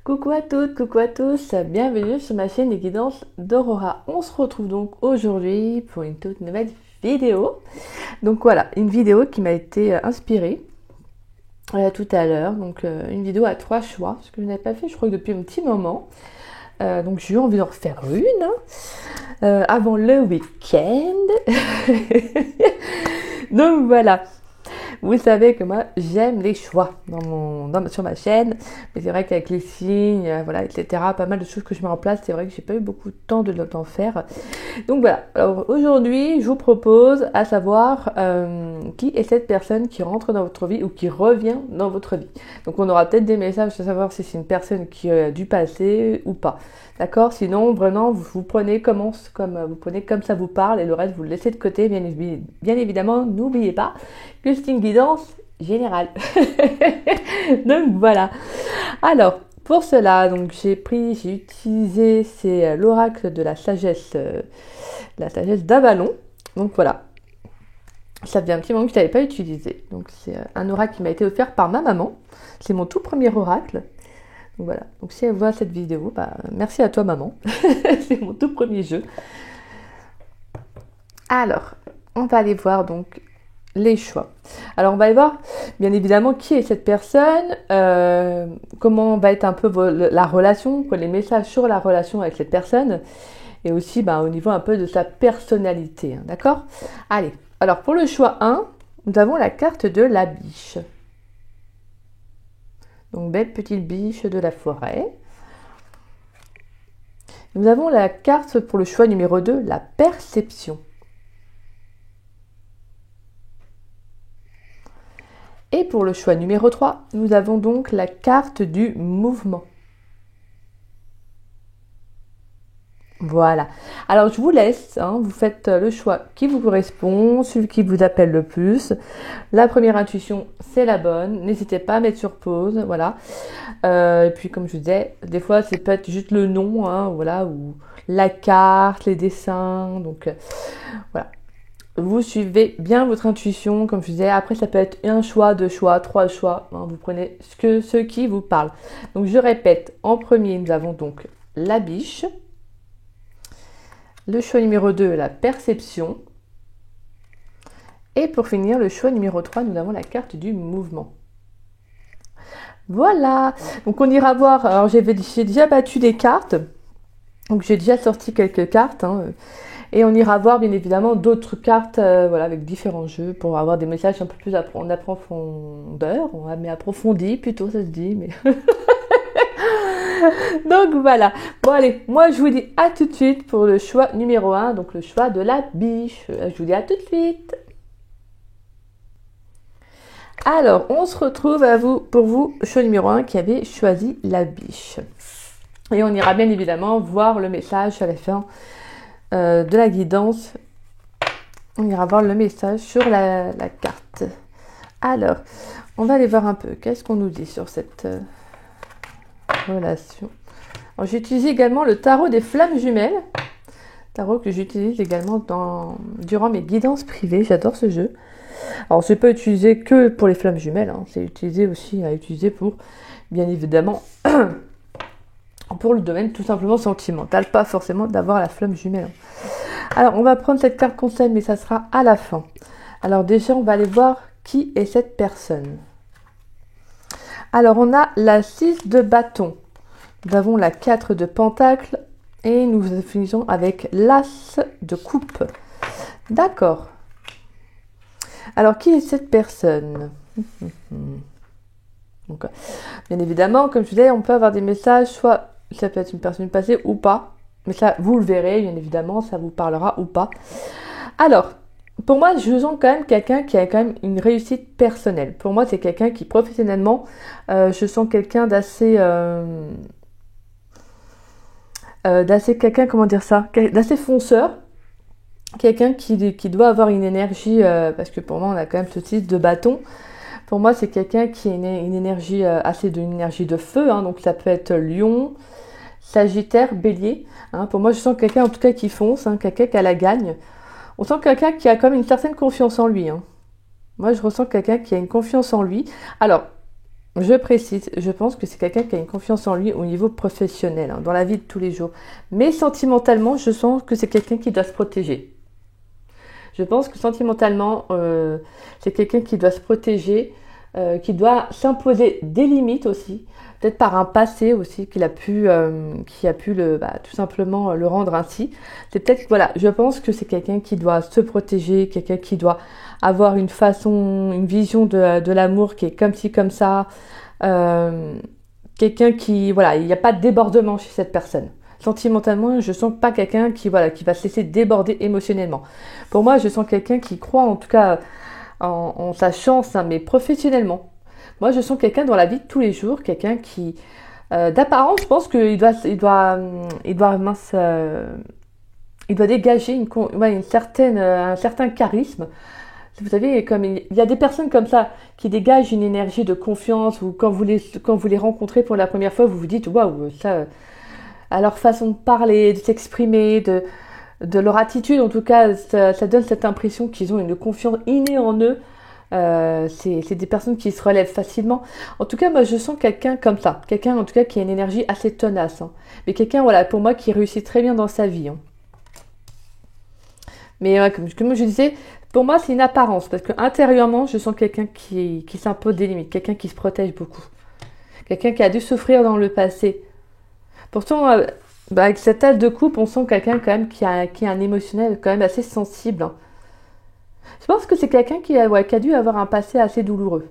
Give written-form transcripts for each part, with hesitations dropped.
Coucou à toutes, coucou à tous, bienvenue sur ma chaîne des guidances d'Aurora. On se retrouve donc aujourd'hui pour une toute nouvelle vidéo. Donc voilà, une vidéo qui m'a été inspirée tout à l'heure. Donc une vidéo à 3 choix, ce que je n'avais pas fait je crois que depuis un petit moment. Donc j'ai eu envie d'en refaire une avant le week-end. Donc voilà. Vous savez que moi, j'aime les choix sur ma chaîne. Mais c'est vrai qu'avec les signes, voilà, etc., pas mal de choses que je mets en place, c'est vrai que j'ai pas eu beaucoup de temps de d'en faire. Donc voilà. Alors aujourd'hui, je vous propose à savoir qui est cette personne qui rentre dans votre vie ou qui revient dans votre vie. Donc on aura peut-être des messages à savoir si c'est une personne qui a du passé ou pas. D'accord? Sinon, vraiment, vous prenez comme ça vous parle et le reste, vous le laissez de côté. Bien évidemment, n'oubliez pas que c'est une guidance générale. Donc, voilà. Alors, pour cela, donc, j'ai utilisé, c'est l'oracle de la sagesse d'Avalon. Donc, voilà. Ça fait un petit moment que je ne l'avais pas utilisé. Donc, c'est un oracle qui m'a été offert par ma maman. C'est mon tout premier oracle. Donc voilà, donc si elle voit cette vidéo, merci à toi maman, c'est mon tout premier jeu. Alors, on va aller voir donc les choix. Alors on va aller voir bien évidemment qui est cette personne, comment va être un peu la relation, les messages sur la relation avec cette personne, et aussi au niveau un peu de sa personnalité, hein, d'accord? Allez, alors pour le choix 1, nous avons la carte de la biche. Donc, belle petite biche de la forêt. Nous avons la carte pour le choix numéro 2, la perception. Et pour le choix numéro 3, nous avons donc la carte du mouvement. Voilà. Alors, je vous laisse, vous faites le choix qui vous correspond, celui qui vous appelle le plus. La première intuition, c'est la bonne. N'hésitez pas à mettre sur pause, voilà. Et puis, comme je vous disais, des fois, c'est peut-être juste le nom, voilà, ou la carte, les dessins. Donc, voilà. Vous suivez bien votre intuition, comme je vous disais. Après, ça peut être un choix, 2 choix, 3 choix. Vous prenez ce qui vous parle. Donc, je répète. En premier, nous avons donc la biche. Le choix numéro 2, la perception. Et pour finir, le choix numéro 3, nous avons la carte du mouvement. Voilà. Donc on ira voir. Alors j'ai déjà battu des cartes. Donc j'ai déjà sorti quelques cartes. Et on ira voir bien évidemment d'autres cartes voilà, avec différents jeux pour avoir des messages un peu plus en profondeur. Mais approfondi plutôt, ça se dit. Mais donc voilà. Bon allez, moi je vous dis à tout de suite pour le choix numéro 1, donc le choix de la biche. Je vous dis à tout de suite. Alors, on se retrouve pour vous, choix numéro 1 qui avait choisi la biche. Et on ira bien évidemment voir le message à la fin de la guidance. On ira voir le message sur la carte. Alors, on va aller voir un peu. Qu'est-ce qu'on nous dit sur cette relation? J'ai utilisé également le tarot des flammes jumelles. Tarot que j'utilise également durant mes guidances privées. J'adore ce jeu. Alors, c'est pas utilisé que pour les flammes jumelles. C'est utilisé aussi pour, bien évidemment, pour le domaine tout simplement sentimental. Pas forcément d'avoir la flamme jumelle. Alors, on va prendre cette carte conseil, mais ça sera à la fin. Alors, déjà, on va aller voir qui est cette personne. Alors, on a la 6 de bâton. Nous avons la 4 de pentacle. Et nous finissons avec l'as de coupe. D'accord. Alors, qui est cette personne? Donc, bien évidemment, comme je disais, on peut avoir des messages, soit ça peut être une personne passée ou pas. Mais ça, vous le verrez, bien évidemment, ça vous parlera ou pas. Alors, pour moi, je sens quand même quelqu'un qui a quand même une réussite personnelle. Pour moi, c'est quelqu'un qui, professionnellement, je sens quelqu'un d'assez... d'assez fonceur. Quelqu'un qui doit avoir une énergie, parce que pour moi, on a quand même ce type de bâton. Pour moi, c'est quelqu'un qui a une énergie, une énergie de feu. Donc, ça peut être lion, sagittaire, bélier. Pour moi, je sens quelqu'un, en tout cas, qui fonce, quelqu'un qui a la gagne. On sent quelqu'un qui a quand même une certaine confiance en lui. Moi, je ressens quelqu'un qui a une confiance en lui. Alors, Je précise, je pense que c'est quelqu'un qui a une confiance en lui au niveau professionnel, hein, dans la vie de tous les jours. Mais sentimentalement, je sens que c'est quelqu'un qui doit se protéger. Je pense que sentimentalement, c'est quelqu'un qui doit se protéger, qui doit s'imposer des limites aussi, peut-être par un passé aussi qui a pu tout simplement le rendre ainsi. C'est peut-être, voilà, je pense que c'est quelqu'un qui doit se protéger, quelqu'un qui doit avoir une vision de l'amour qui est comme ci, comme ça. Quelqu'un qui, voilà, il n'y a pas de débordement chez cette personne. Sentimentalement, je sens pas quelqu'un qui va se laisser déborder émotionnellement. Pour moi, je sens quelqu'un qui croit en tout cas en sa chance, hein, mais professionnellement. Moi, je sens quelqu'un dans la vie de tous les jours, quelqu'un qui, d'apparence, je pense qu'il doit dégager un certain charisme. Vous savez, comme il y a des personnes comme ça qui dégagent une énergie de confiance, ou quand vous les rencontrez pour la première fois, vous vous dites waouh, ça, à leur façon de parler, de s'exprimer, de leur attitude, en tout cas, ça donne cette impression qu'ils ont une confiance innée en eux. C'est des personnes qui se relèvent facilement. En tout cas, moi, je sens quelqu'un comme ça. Quelqu'un, en tout cas, qui a une énergie assez tenace. Hein. Mais quelqu'un, voilà, pour moi, qui réussit très bien dans sa vie. Hein. Mais comme je disais, pour moi, c'est une apparence. Parce que intérieurement, je sens quelqu'un qui s'impose des limites. Quelqu'un qui se protège beaucoup. Quelqu'un qui a dû souffrir dans le passé. Pourtant, avec cette as de coupe, on sent quelqu'un quand même qui a un émotionnel quand même assez sensible. Hein. Je pense que c'est quelqu'un qui a dû avoir un passé assez douloureux.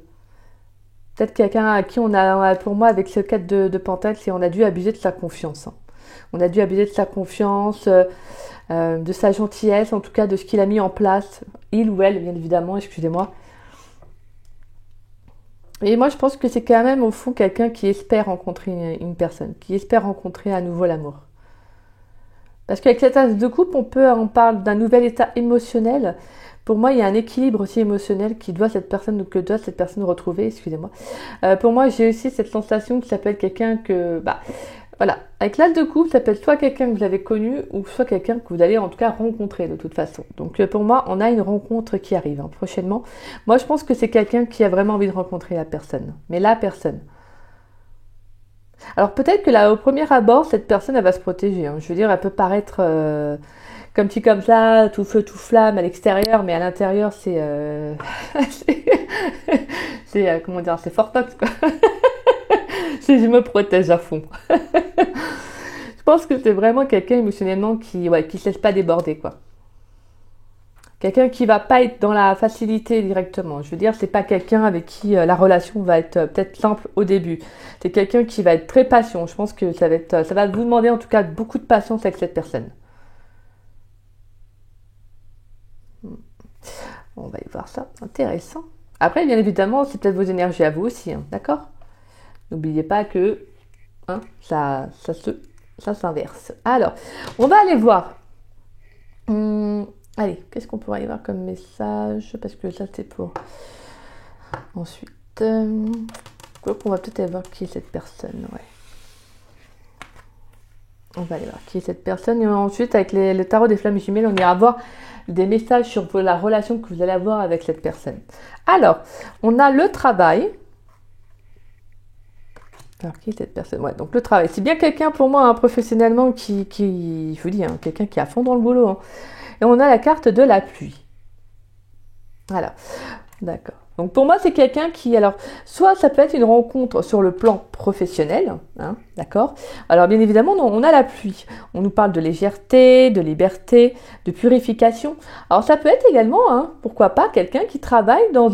Peut-être quelqu'un à qui pour moi, avec ce 4 de Pentacle, on a dû abuser de sa confiance. Hein. On a dû abuser de sa confiance, de sa gentillesse, en tout cas de ce qu'il a mis en place. Il ou elle, bien évidemment, excusez-moi. Et moi, je pense que c'est quand même, au fond, quelqu'un qui espère rencontrer une personne, qui espère rencontrer à nouveau l'amour. Parce qu'avec cette as de coupe, on parle d'un nouvel état émotionnel. Pour moi, il y a un équilibre aussi émotionnel que doit cette personne retrouver, excusez-moi. Pour moi, j'ai aussi cette sensation que ça peut être quelqu'un que, voilà, avec l'as de coupe, ça peut être soit quelqu'un que vous avez connu, ou soit quelqu'un que vous allez en tout cas rencontrer de toute façon. Donc pour moi, on a une rencontre qui arrive prochainement. Moi, je pense que c'est quelqu'un qui a vraiment envie de rencontrer la personne, mais la personne. Alors peut-être que là, au premier abord, cette personne, elle va se protéger. Hein. Je veux dire, elle peut paraître comme ci comme ça, tout feu, tout flamme à l'extérieur, mais à l'intérieur, c'est comment dire, c'est fortox quoi. Je me protège à fond. Je pense que c'est vraiment quelqu'un émotionnellement qui se laisse pas déborder quoi. Quelqu'un qui va pas être dans la facilité directement. Je veux dire, c'est pas quelqu'un avec qui la relation va être peut-être simple au début. C'est quelqu'un qui va être très patient. Je pense que ça va vous demander en tout cas beaucoup de patience avec cette personne. On va y voir ça. Intéressant. Après, bien évidemment, c'est peut-être vos énergies à vous aussi, hein, d'accord ? N'oubliez pas que ça s'inverse. Alors, on va aller voir. Allez, qu'est-ce qu'on pourrait y voir comme message ? Parce que ça, c'est pour... Ensuite, quoi qu'on va peut-être aller voir qui est cette personne. Ouais. On va aller voir qui est cette personne. Et ensuite, avec le tarot des flammes jumelles, on ira voir des messages sur la relation que vous allez avoir avec cette personne. Alors, on a le travail. Alors, qui est cette personne ? Ouais, donc le travail. C'est bien quelqu'un pour moi, professionnellement, qui je vous dis, quelqu'un qui est à fond dans le boulot. Hein. Et on a la carte de la pluie. Voilà. D'accord. Donc pour moi, c'est quelqu'un qui, alors, soit ça peut être une rencontre sur le plan professionnel, hein, d'accord ? Alors bien évidemment, on a la pluie. On nous parle de légèreté, de liberté, de purification. Alors ça peut être également, pourquoi pas, quelqu'un qui travaille dans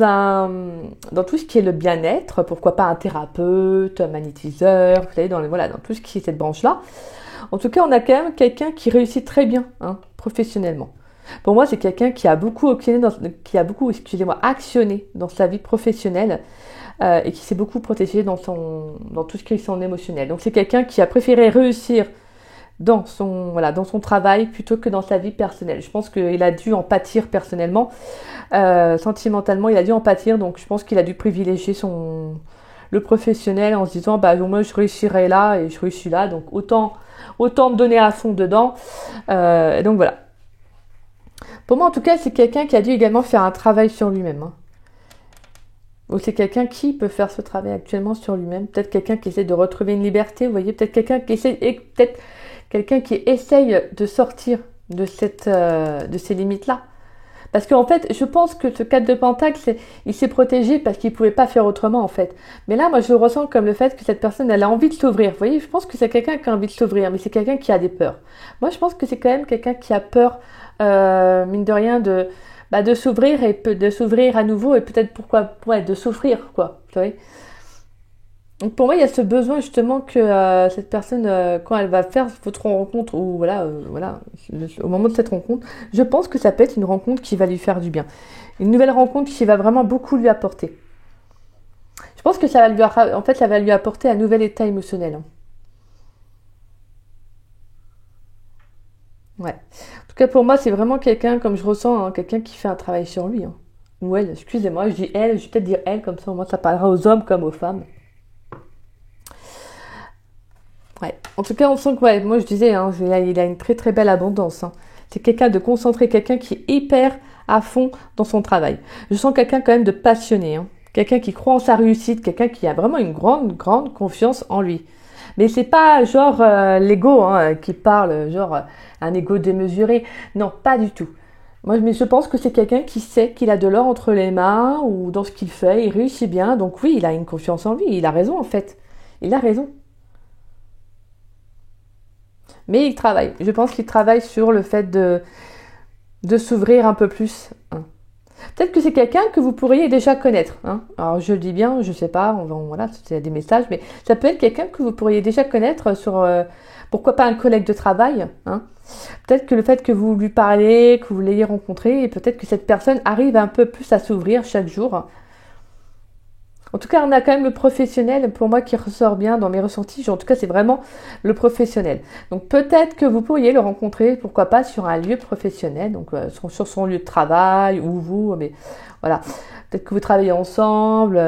tout ce qui est le bien-être, pourquoi pas un thérapeute, un magnétiseur, vous savez, dans tout ce qui est cette branche-là. En tout cas, on a quand même quelqu'un qui réussit très bien, professionnellement. Pour moi, c'est quelqu'un qui a beaucoup actionné dans sa vie professionnelle et qui s'est beaucoup protégé dans tout ce qui est son émotionnel. Donc, c'est quelqu'un qui a préféré réussir dans son travail plutôt que dans sa vie personnelle. Je pense qu'il a dû en pâtir personnellement, sentimentalement, il a dû en pâtir. Donc, je pense qu'il a dû privilégier le professionnel en se disant, moi, je réussirai là et je réussis là, donc autant me donner à fond dedans. Donc voilà. Pour moi, en tout cas, c'est quelqu'un qui a dû également faire un travail sur lui-même. Hein. Ou c'est quelqu'un qui peut faire ce travail actuellement sur lui-même. Peut-être quelqu'un qui essaie de retrouver une liberté, vous voyez. Peut-être quelqu'un qui essaie, et peut-être quelqu'un qui essaye de sortir de ces limites-là. Parce qu'en fait, je pense que ce 4 de Pentacle, il s'est protégé parce qu'il ne pouvait pas faire autrement, en fait. Mais là, moi, je le ressens comme le fait que cette personne, elle a envie de s'ouvrir. Vous voyez, je pense que c'est quelqu'un qui a envie de s'ouvrir, mais c'est quelqu'un qui a des peurs. Moi, je pense que c'est quand même quelqu'un qui a peur, mine de rien, de s'ouvrir et de s'ouvrir à nouveau et peut-être de souffrir, quoi. Vous voyez. Donc pour moi, il y a ce besoin justement que cette personne, quand elle va faire votre rencontre, ou voilà, au moment de cette rencontre, je pense que ça peut être une rencontre qui va lui faire du bien. Une nouvelle rencontre qui va vraiment beaucoup lui apporter. Je pense que ça va lui apporter un nouvel état émotionnel. Hein. Ouais. En tout cas, pour moi, c'est vraiment quelqu'un, comme je ressens, hein, quelqu'un qui fait un travail sur lui. Hein. Ou elle, excusez-moi, je dis elle, je vais peut-être dire elle, comme ça, au moins ça parlera aux hommes comme aux femmes. Ouais. En tout cas, on sent que, ouais, moi je disais, hein, il a une très très belle abondance. Hein. C'est quelqu'un de concentré, quelqu'un qui est hyper à fond dans son travail. Je sens quelqu'un quand même de passionné, hein. Quelqu'un qui croit en sa réussite, quelqu'un qui a vraiment une grande, grande confiance en lui. Mais c'est pas genre l'ego qui parle, genre un ego démesuré. Non, pas du tout. Moi, mais je pense que c'est quelqu'un qui sait qu'il a de l'or entre les mains ou dans ce qu'il fait, il réussit bien. Donc oui, il a une confiance en lui. Il a raison en fait. Il a raison. Mais il travaille. Je pense qu'il travaille sur le fait de s'ouvrir un peu plus. Hein. Peut-être que c'est quelqu'un que vous pourriez déjà connaître. Hein. Alors je le dis bien, je sais pas, voilà, c'est des messages, mais ça peut être quelqu'un que vous pourriez déjà connaître sur, pourquoi pas un collègue de travail. Hein. Peut-être que le fait que vous lui parlez, que vous l'ayez rencontré, et peut-être que cette personne arrive un peu plus à s'ouvrir chaque jour. En tout cas, on a quand même le professionnel, pour moi, qui ressort bien dans mes ressentis. En tout cas, c'est vraiment le professionnel. Donc, peut-être que vous pourriez le rencontrer, pourquoi pas, sur un lieu professionnel, donc sur son lieu de travail, ou vous, mais voilà. Peut-être que vous travaillez ensemble.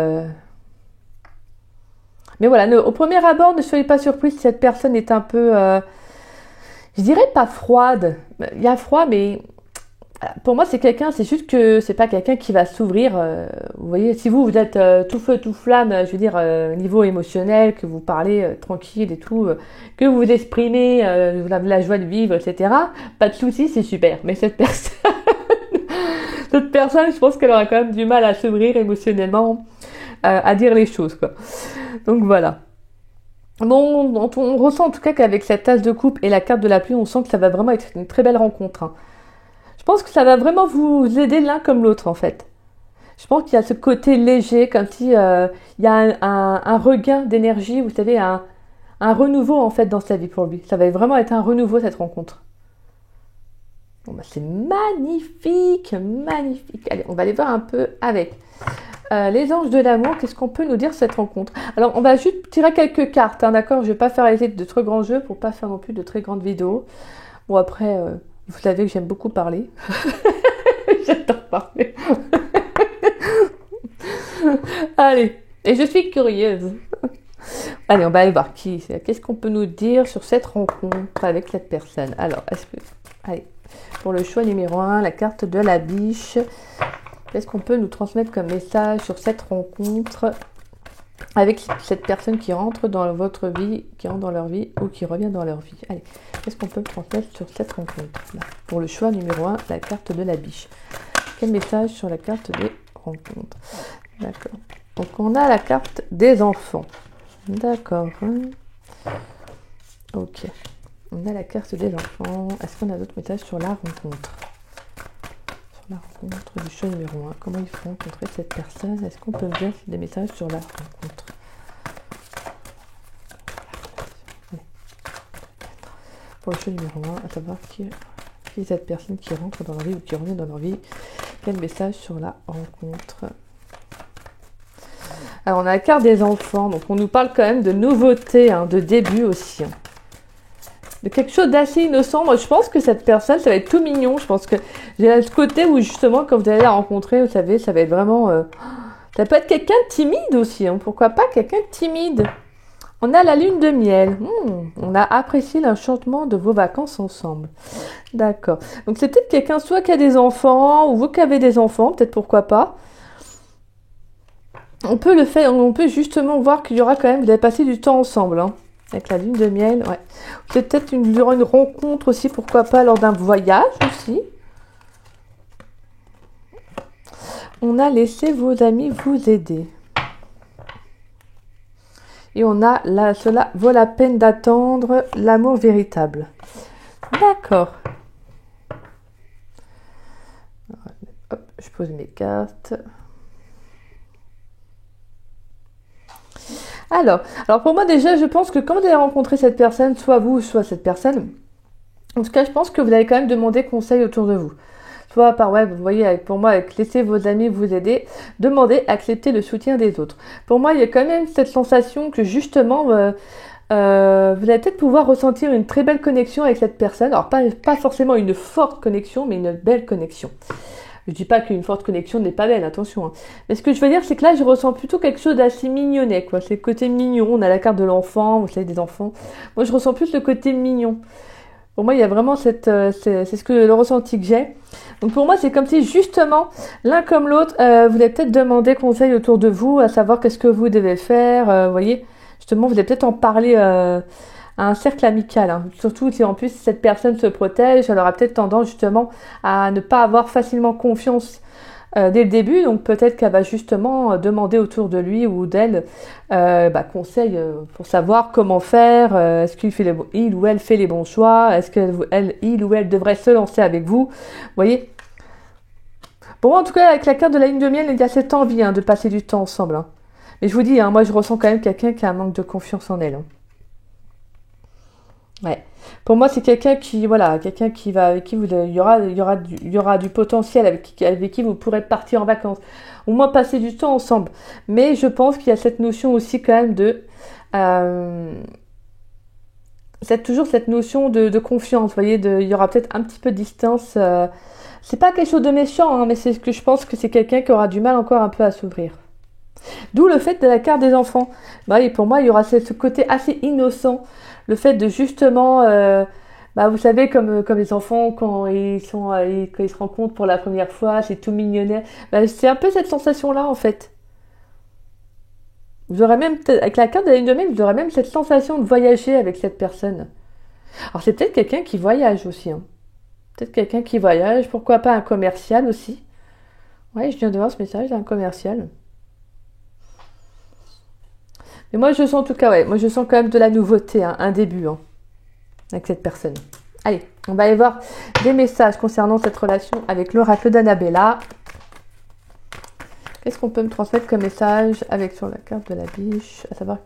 Mais voilà, au premier abord, ne soyez pas surpris si cette personne est un peu, je dirais pas froide. Il y a froid, mais pour moi, c'est juste que c'est pas quelqu'un qui va s'ouvrir. Vous voyez, si vous êtes tout feu, tout flamme, je veux dire, niveau émotionnel, que vous parlez tranquille et tout, que vous exprimez la joie de vivre, etc., pas de souci, c'est super. Mais cette personne, je pense qu'elle aura quand même du mal à s'ouvrir émotionnellement, à dire les choses, quoi. Donc voilà. Bon, on ressent en tout cas qu'avec cette tasse de coupe et la carte de la pluie, on sent que ça va vraiment être une très belle rencontre. Hein. Je pense que ça va vraiment vous aider l'un comme l'autre, en fait. Je pense qu'il y a ce côté léger, comme si il y a un regain d'énergie, vous savez, un renouveau, en fait, dans sa vie pour lui. Ça va vraiment être un renouveau, cette rencontre. Bon, bah, c'est magnifique, magnifique. Allez, on va aller voir un peu avec. Les anges de l'amour, qu'est-ce qu'on peut nous dire cette rencontre? Alors, on va juste tirer quelques cartes, hein, d'accord? Je ne vais pas faire de très grands jeux pour pas faire non plus de très grandes vidéos. Bon, après... vous savez que j'aime beaucoup parler. J'adore parler. Allez, et je suis curieuse. Allez, on va aller voir qu'est-ce qu'on peut nous dire sur cette rencontre avec cette personne. Alors, allez, pour le choix numéro 1, la carte de la biche. Qu'est-ce qu'on peut nous transmettre comme message sur cette rencontre avec cette personne qui rentre dans votre vie, qui rentre dans leur vie ou qui revient dans leur vie. Allez, qu'est-ce qu'on peut transmettre sur cette rencontre là? Pour le choix numéro 1, la carte de la biche. Quel message sur la carte des rencontres? D'accord. Donc on a la carte des enfants. D'accord. Ok. On a la carte des enfants. Est-ce qu'on a d'autres messages sur la rencontre? La rencontre du choix numéro 1. Comment il faut rencontrer cette personne? Est-ce qu'on peut me dire des messages sur la rencontre? Pour le choix numéro 1, à savoir qui est cette personne qui rentre dans leur vie ou qui revient dans leur vie. Quel message sur la rencontre? Alors on a la carte des enfants, donc on nous parle quand même de nouveautés, hein, de début aussi. Hein. De quelque chose d'assez innocent. Moi, je pense que cette personne, ça va être tout mignon. Je pense que j'ai ce côté où, justement, quand vous allez la rencontrer, vous savez, ça va être vraiment... ça peut être quelqu'un de timide aussi. Hein. Pourquoi pas quelqu'un de timide? On a la lune de miel. On a apprécié l'enchantement de vos vacances ensemble. D'accord. Donc, c'est peut-être quelqu'un soit qui a des enfants, ou vous qui avez des enfants, peut-être pourquoi pas. On peut le faire, on peut justement voir qu'il y aura quand même, vous allez passer du temps ensemble, hein, avec la lune de miel, ouais. Peut-être il y aura une rencontre aussi, pourquoi pas lors d'un voyage aussi. On a laissé vos amis vous aider. Et on a là, cela vaut la peine d'attendre l'amour véritable. D'accord. Hop, je pose mes cartes. Alors pour moi déjà, je pense que quand vous allez rencontrer cette personne, soit vous, soit cette personne, en tout cas, je pense que vous allez quand même demander conseil autour de vous. Soit par web, vous voyez, pour moi, avec laisser vos amis vous aider, demandez, accepter le soutien des autres. Pour moi, il y a quand même cette sensation que justement, vous allez peut-être pouvoir ressentir une très belle connexion avec cette personne. Alors, pas forcément une forte connexion, mais une belle connexion. Je dis pas qu'une forte connexion n'est pas belle, attention. Hein. Mais ce que je veux dire, c'est que là, je ressens plutôt quelque chose d'assez mignonnet, quoi. C'est le côté mignon. On a la carte de l'enfant, vous savez, des enfants. Moi, je ressens plus le côté mignon. Pour moi, il y a vraiment c'est ce que le ressenti que j'ai. Donc pour moi, c'est comme si justement, l'un comme l'autre, vous allez peut-être demander conseil autour de vous, à savoir qu'est-ce que vous devez faire. Vous voyez, justement, vous allez peut-être en parler à un cercle amical. Hein. Surtout si en plus cette personne se protège, elle aura peut-être tendance justement à ne pas avoir facilement confiance dès le début. Donc peut-être qu'elle va justement demander autour de lui ou d'elle conseil pour savoir comment faire. Est-ce il ou elle fait les bons choix? Est-ce il ou elle devrait se lancer avec vous? Vous voyez? Bon, en tout cas, avec la carte de la ligne de miel, il y a cette envie de passer du temps ensemble. Hein. Mais je vous dis, moi je ressens quand même quelqu'un qui a un manque de confiance en elle. Hein. Ouais. Pour moi, c'est quelqu'un qui va, avec qui il y aura du potentiel, avec qui vous pourrez partir en vacances, au moins passer du temps ensemble. Mais je pense qu'il y a cette notion aussi quand même toujours cette notion de confiance. Vous voyez, il y aura peut-être un petit peu de distance. C'est pas quelque chose de méchant, hein, mais c'est que je pense que c'est quelqu'un qui aura du mal encore un peu à s'ouvrir. D'où le fait de la carte des enfants. Et pour moi, il y aura ce côté assez innocent. Le fait de justement, vous savez, comme les enfants, quand ils se rencontrent pour la première fois, c'est tout mignonnet. C'est un peu cette sensation-là, en fait. Vous aurez même, avec la carte de la ligne de miel, vous aurez même cette sensation de voyager avec cette personne. Alors, c'est peut-être quelqu'un qui voyage aussi. Hein. Peut-être quelqu'un qui voyage. Pourquoi pas un commercial aussi. Ouais, je viens de voir ce message d'un commercial. Mais moi, je sens en tout cas, moi, je sens quand même de la nouveauté, un début, avec cette personne. Allez, on va aller voir des messages concernant cette relation avec l'oracle d'Annabella. Qu'est-ce qu'on peut me transmettre comme message sur la carte de la biche, à savoir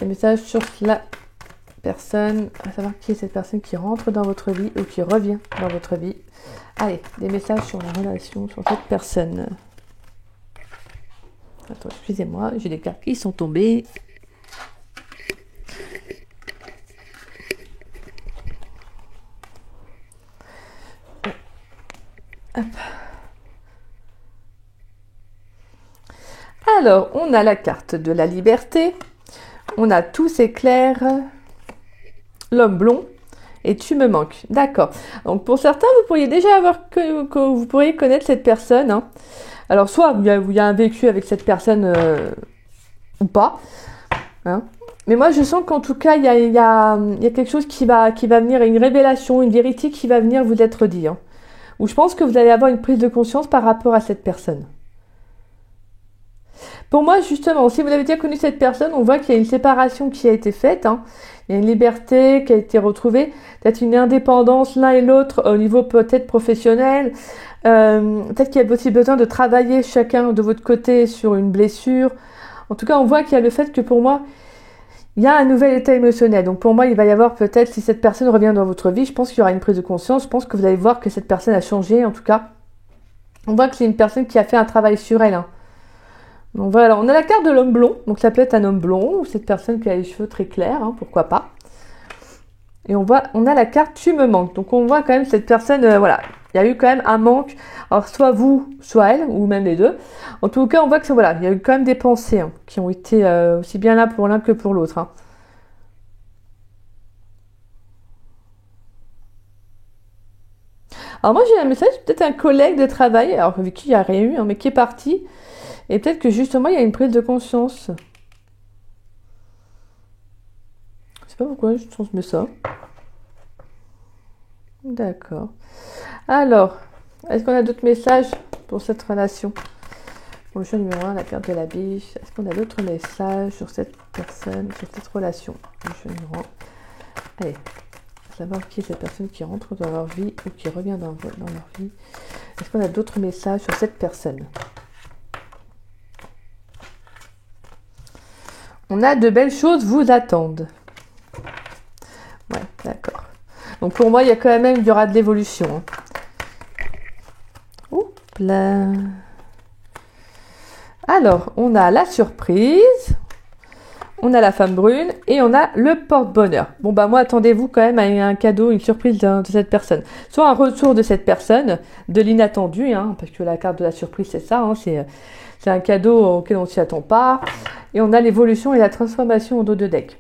des messages sur la personne, à savoir qui est cette personne qui rentre dans votre vie ou qui revient dans votre vie. Allez, des messages sur la relation, sur cette personne. Attends, excusez-moi, j'ai des cartes qui sont tombées. Hop. Alors, on a la carte de la liberté. On a tout s'éclaire. L'homme blond. Et tu me manques. D'accord. Donc, pour certains, vous pourriez déjà vous pourriez connaître cette personne. Hein. Alors, soit il y a un vécu avec cette personne ou pas. Hein. Mais moi, je sens qu'en tout cas, il y a quelque chose qui va venir, une révélation, une vérité qui va venir vous être dit. Hein. Où je pense que vous allez avoir une prise de conscience par rapport à cette personne. Pour moi, justement, si vous avez déjà connu cette personne, on voit qu'il y a une séparation qui a été faite. Hein. Il y a une liberté qui a été retrouvée. Peut-être une indépendance l'un et l'autre au niveau peut-être professionnel. Peut-être qu'il y a aussi besoin de travailler chacun de votre côté sur une blessure. En tout cas, on voit qu'il y a le fait que pour moi, il y a un nouvel état émotionnel. Donc pour moi, il va y avoir peut-être, si cette personne revient dans votre vie, je pense qu'il y aura une prise de conscience. Je pense que vous allez voir que cette personne a changé. En tout cas, on voit que c'est une personne qui a fait un travail sur elle. Hein. Donc voilà, on a la carte de l'homme blond. Donc ça peut être un homme blond ou cette personne qui a les cheveux très clairs, hein, pourquoi pas. Et on a la carte tu me manques. Donc on voit quand même cette personne, il y a eu quand même un manque. Alors soit vous, soit elle, ou même les deux. En tout cas, on voit que il y a eu quand même des pensées qui ont été aussi bien là pour l'un que pour l'autre. Hein. Alors moi j'ai un message, peut-être un collègue de travail, alors avec qui il n'y a rien eu, mais qui est parti. Et peut-être que justement, il y a une prise de conscience. Je sais pas pourquoi je transmets ça. D'accord. Alors, est-ce qu'on a d'autres messages pour cette relation? Pour le choix numéro 1, la carte de la biche. Est-ce qu'on a d'autres messages sur cette personne, sur cette relation? Le choix numéro 1. Allez, savoir qui est cette personne qui rentre dans leur vie ou qui revient dans leur vie. Est-ce qu'on a d'autres messages sur cette personne? On a de belles choses vous attendent. Ouais, d'accord. Donc pour moi, il y a quand même, il y aura de l'évolution. Hein. Oups là. Alors, on a la surprise, on a la femme brune et on a le porte-bonheur. Bon bah moi, attendez-vous quand même à un cadeau, une surprise de cette personne. Soit un retour de cette personne, de l'inattendu, hein, parce que la carte de la surprise, c'est ça, hein, c'est un cadeau auquel on ne s'y attend pas. Et on a l'évolution et la transformation au dos de deck.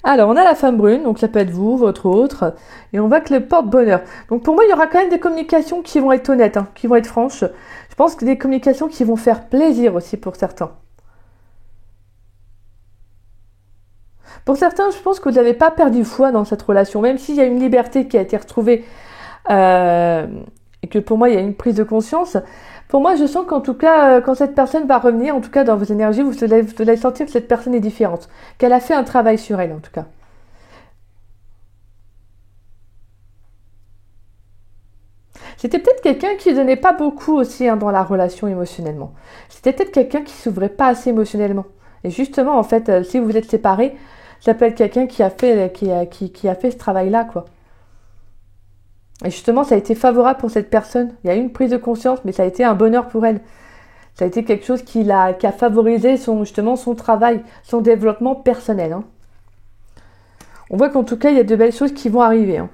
Alors, on a la femme brune, donc ça peut être vous, votre autre, et on voit que le porte-bonheur. Donc pour moi, il y aura quand même des communications qui vont être honnêtes, hein, qui vont être franches. Je pense que des communications qui vont faire plaisir aussi pour certains. Pour certains, je pense que vous n'avez pas perdu foi dans cette relation, même s'il y a une liberté qui a été retrouvée, et que pour moi, il y a une prise de conscience. Pour moi, je sens qu'en tout cas, quand cette personne va revenir, en tout cas dans vos énergies, vous allez sentir que cette personne est différente, qu'elle a fait un travail sur elle, en tout cas. C'était peut-être quelqu'un qui ne donnait pas beaucoup aussi, hein, dans la relation émotionnellement. C'était peut-être quelqu'un qui s'ouvrait pas assez émotionnellement. Et justement, en fait, si vous êtes séparés, ça peut être quelqu'un qui a fait ce travail-là, quoi. Et justement, ça a été favorable pour cette personne. Il y a eu une prise de conscience, mais ça a été un bonheur pour elle. Ça a été quelque chose qui a favorisé justement son travail, son développement personnel. Hein. On voit qu'en tout cas, il y a de belles choses qui vont arriver. Hein.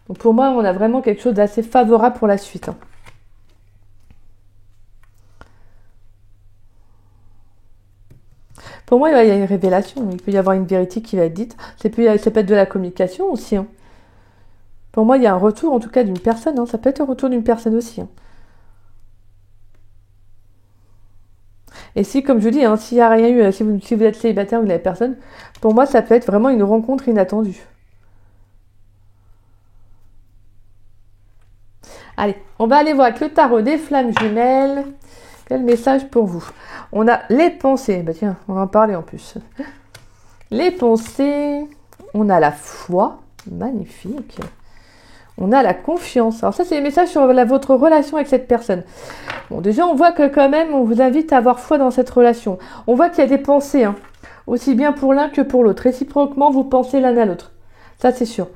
Donc pour moi, on a vraiment quelque chose d'assez favorable pour la suite. Hein. Pour moi, il y a une révélation. Il peut y avoir une vérité qui va être dite. Ça peut être de la communication aussi. Hein. Pour moi, il y a un retour, en tout cas, d'une personne. Hein. Ça peut être un retour d'une personne aussi. Hein. Et si, comme je vous dis, hein, s'il n'y a rien eu, si vous êtes célibataire ou vous n'avez personne, pour moi, ça peut être vraiment une rencontre inattendue. Allez, on va aller voir avec le tarot des flammes jumelles. Quel message pour vous? On a les pensées. Bah tiens, on va en parler en plus. Les pensées. On a la foi. Magnifique. On a la confiance. Alors ça, c'est les messages sur votre relation avec cette personne. Bon, déjà, on voit que quand même, on vous invite à avoir foi dans cette relation. On voit qu'il y a des pensées, hein, aussi bien pour l'un que pour l'autre. Réciproquement, vous pensez l'un à l'autre. Ça, c'est sûr.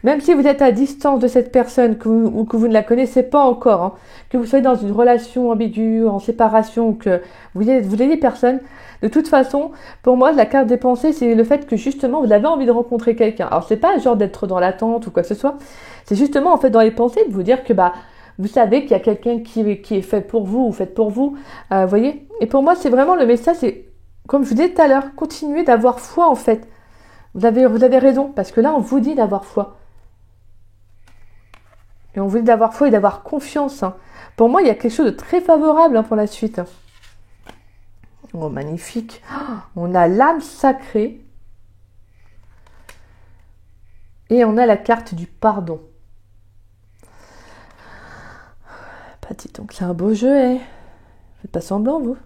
Même si vous êtes à distance de cette personne ou que vous ne la connaissez pas encore, hein, que vous soyez dans une relation ambiguë, en séparation, ou que vous ayez personne, de toute façon, pour moi, la carte des pensées, c'est le fait que justement, vous avez envie de rencontrer quelqu'un. Alors, c'est pas genre d'être dans l'attente ou quoi que ce soit. C'est justement, en fait, dans les pensées, de vous dire que, vous savez qu'il y a quelqu'un qui est fait pour vous ou fait pour vous. Vous voyez? Et pour moi, c'est vraiment le message, c'est, comme je vous disais tout à l'heure, continuez d'avoir foi, en fait. Vous avez raison, parce que là, on vous dit d'avoir foi. Et on vous dit d'avoir foi et d'avoir confiance. Hein. Pour moi, il y a quelque chose de très favorable, hein, pour la suite. Oh, magnifique. Oh, on a l'âme sacrée. Et on a la carte du pardon. Bah, dis donc, c'est un beau jeu, hein. Faites pas semblant, vous.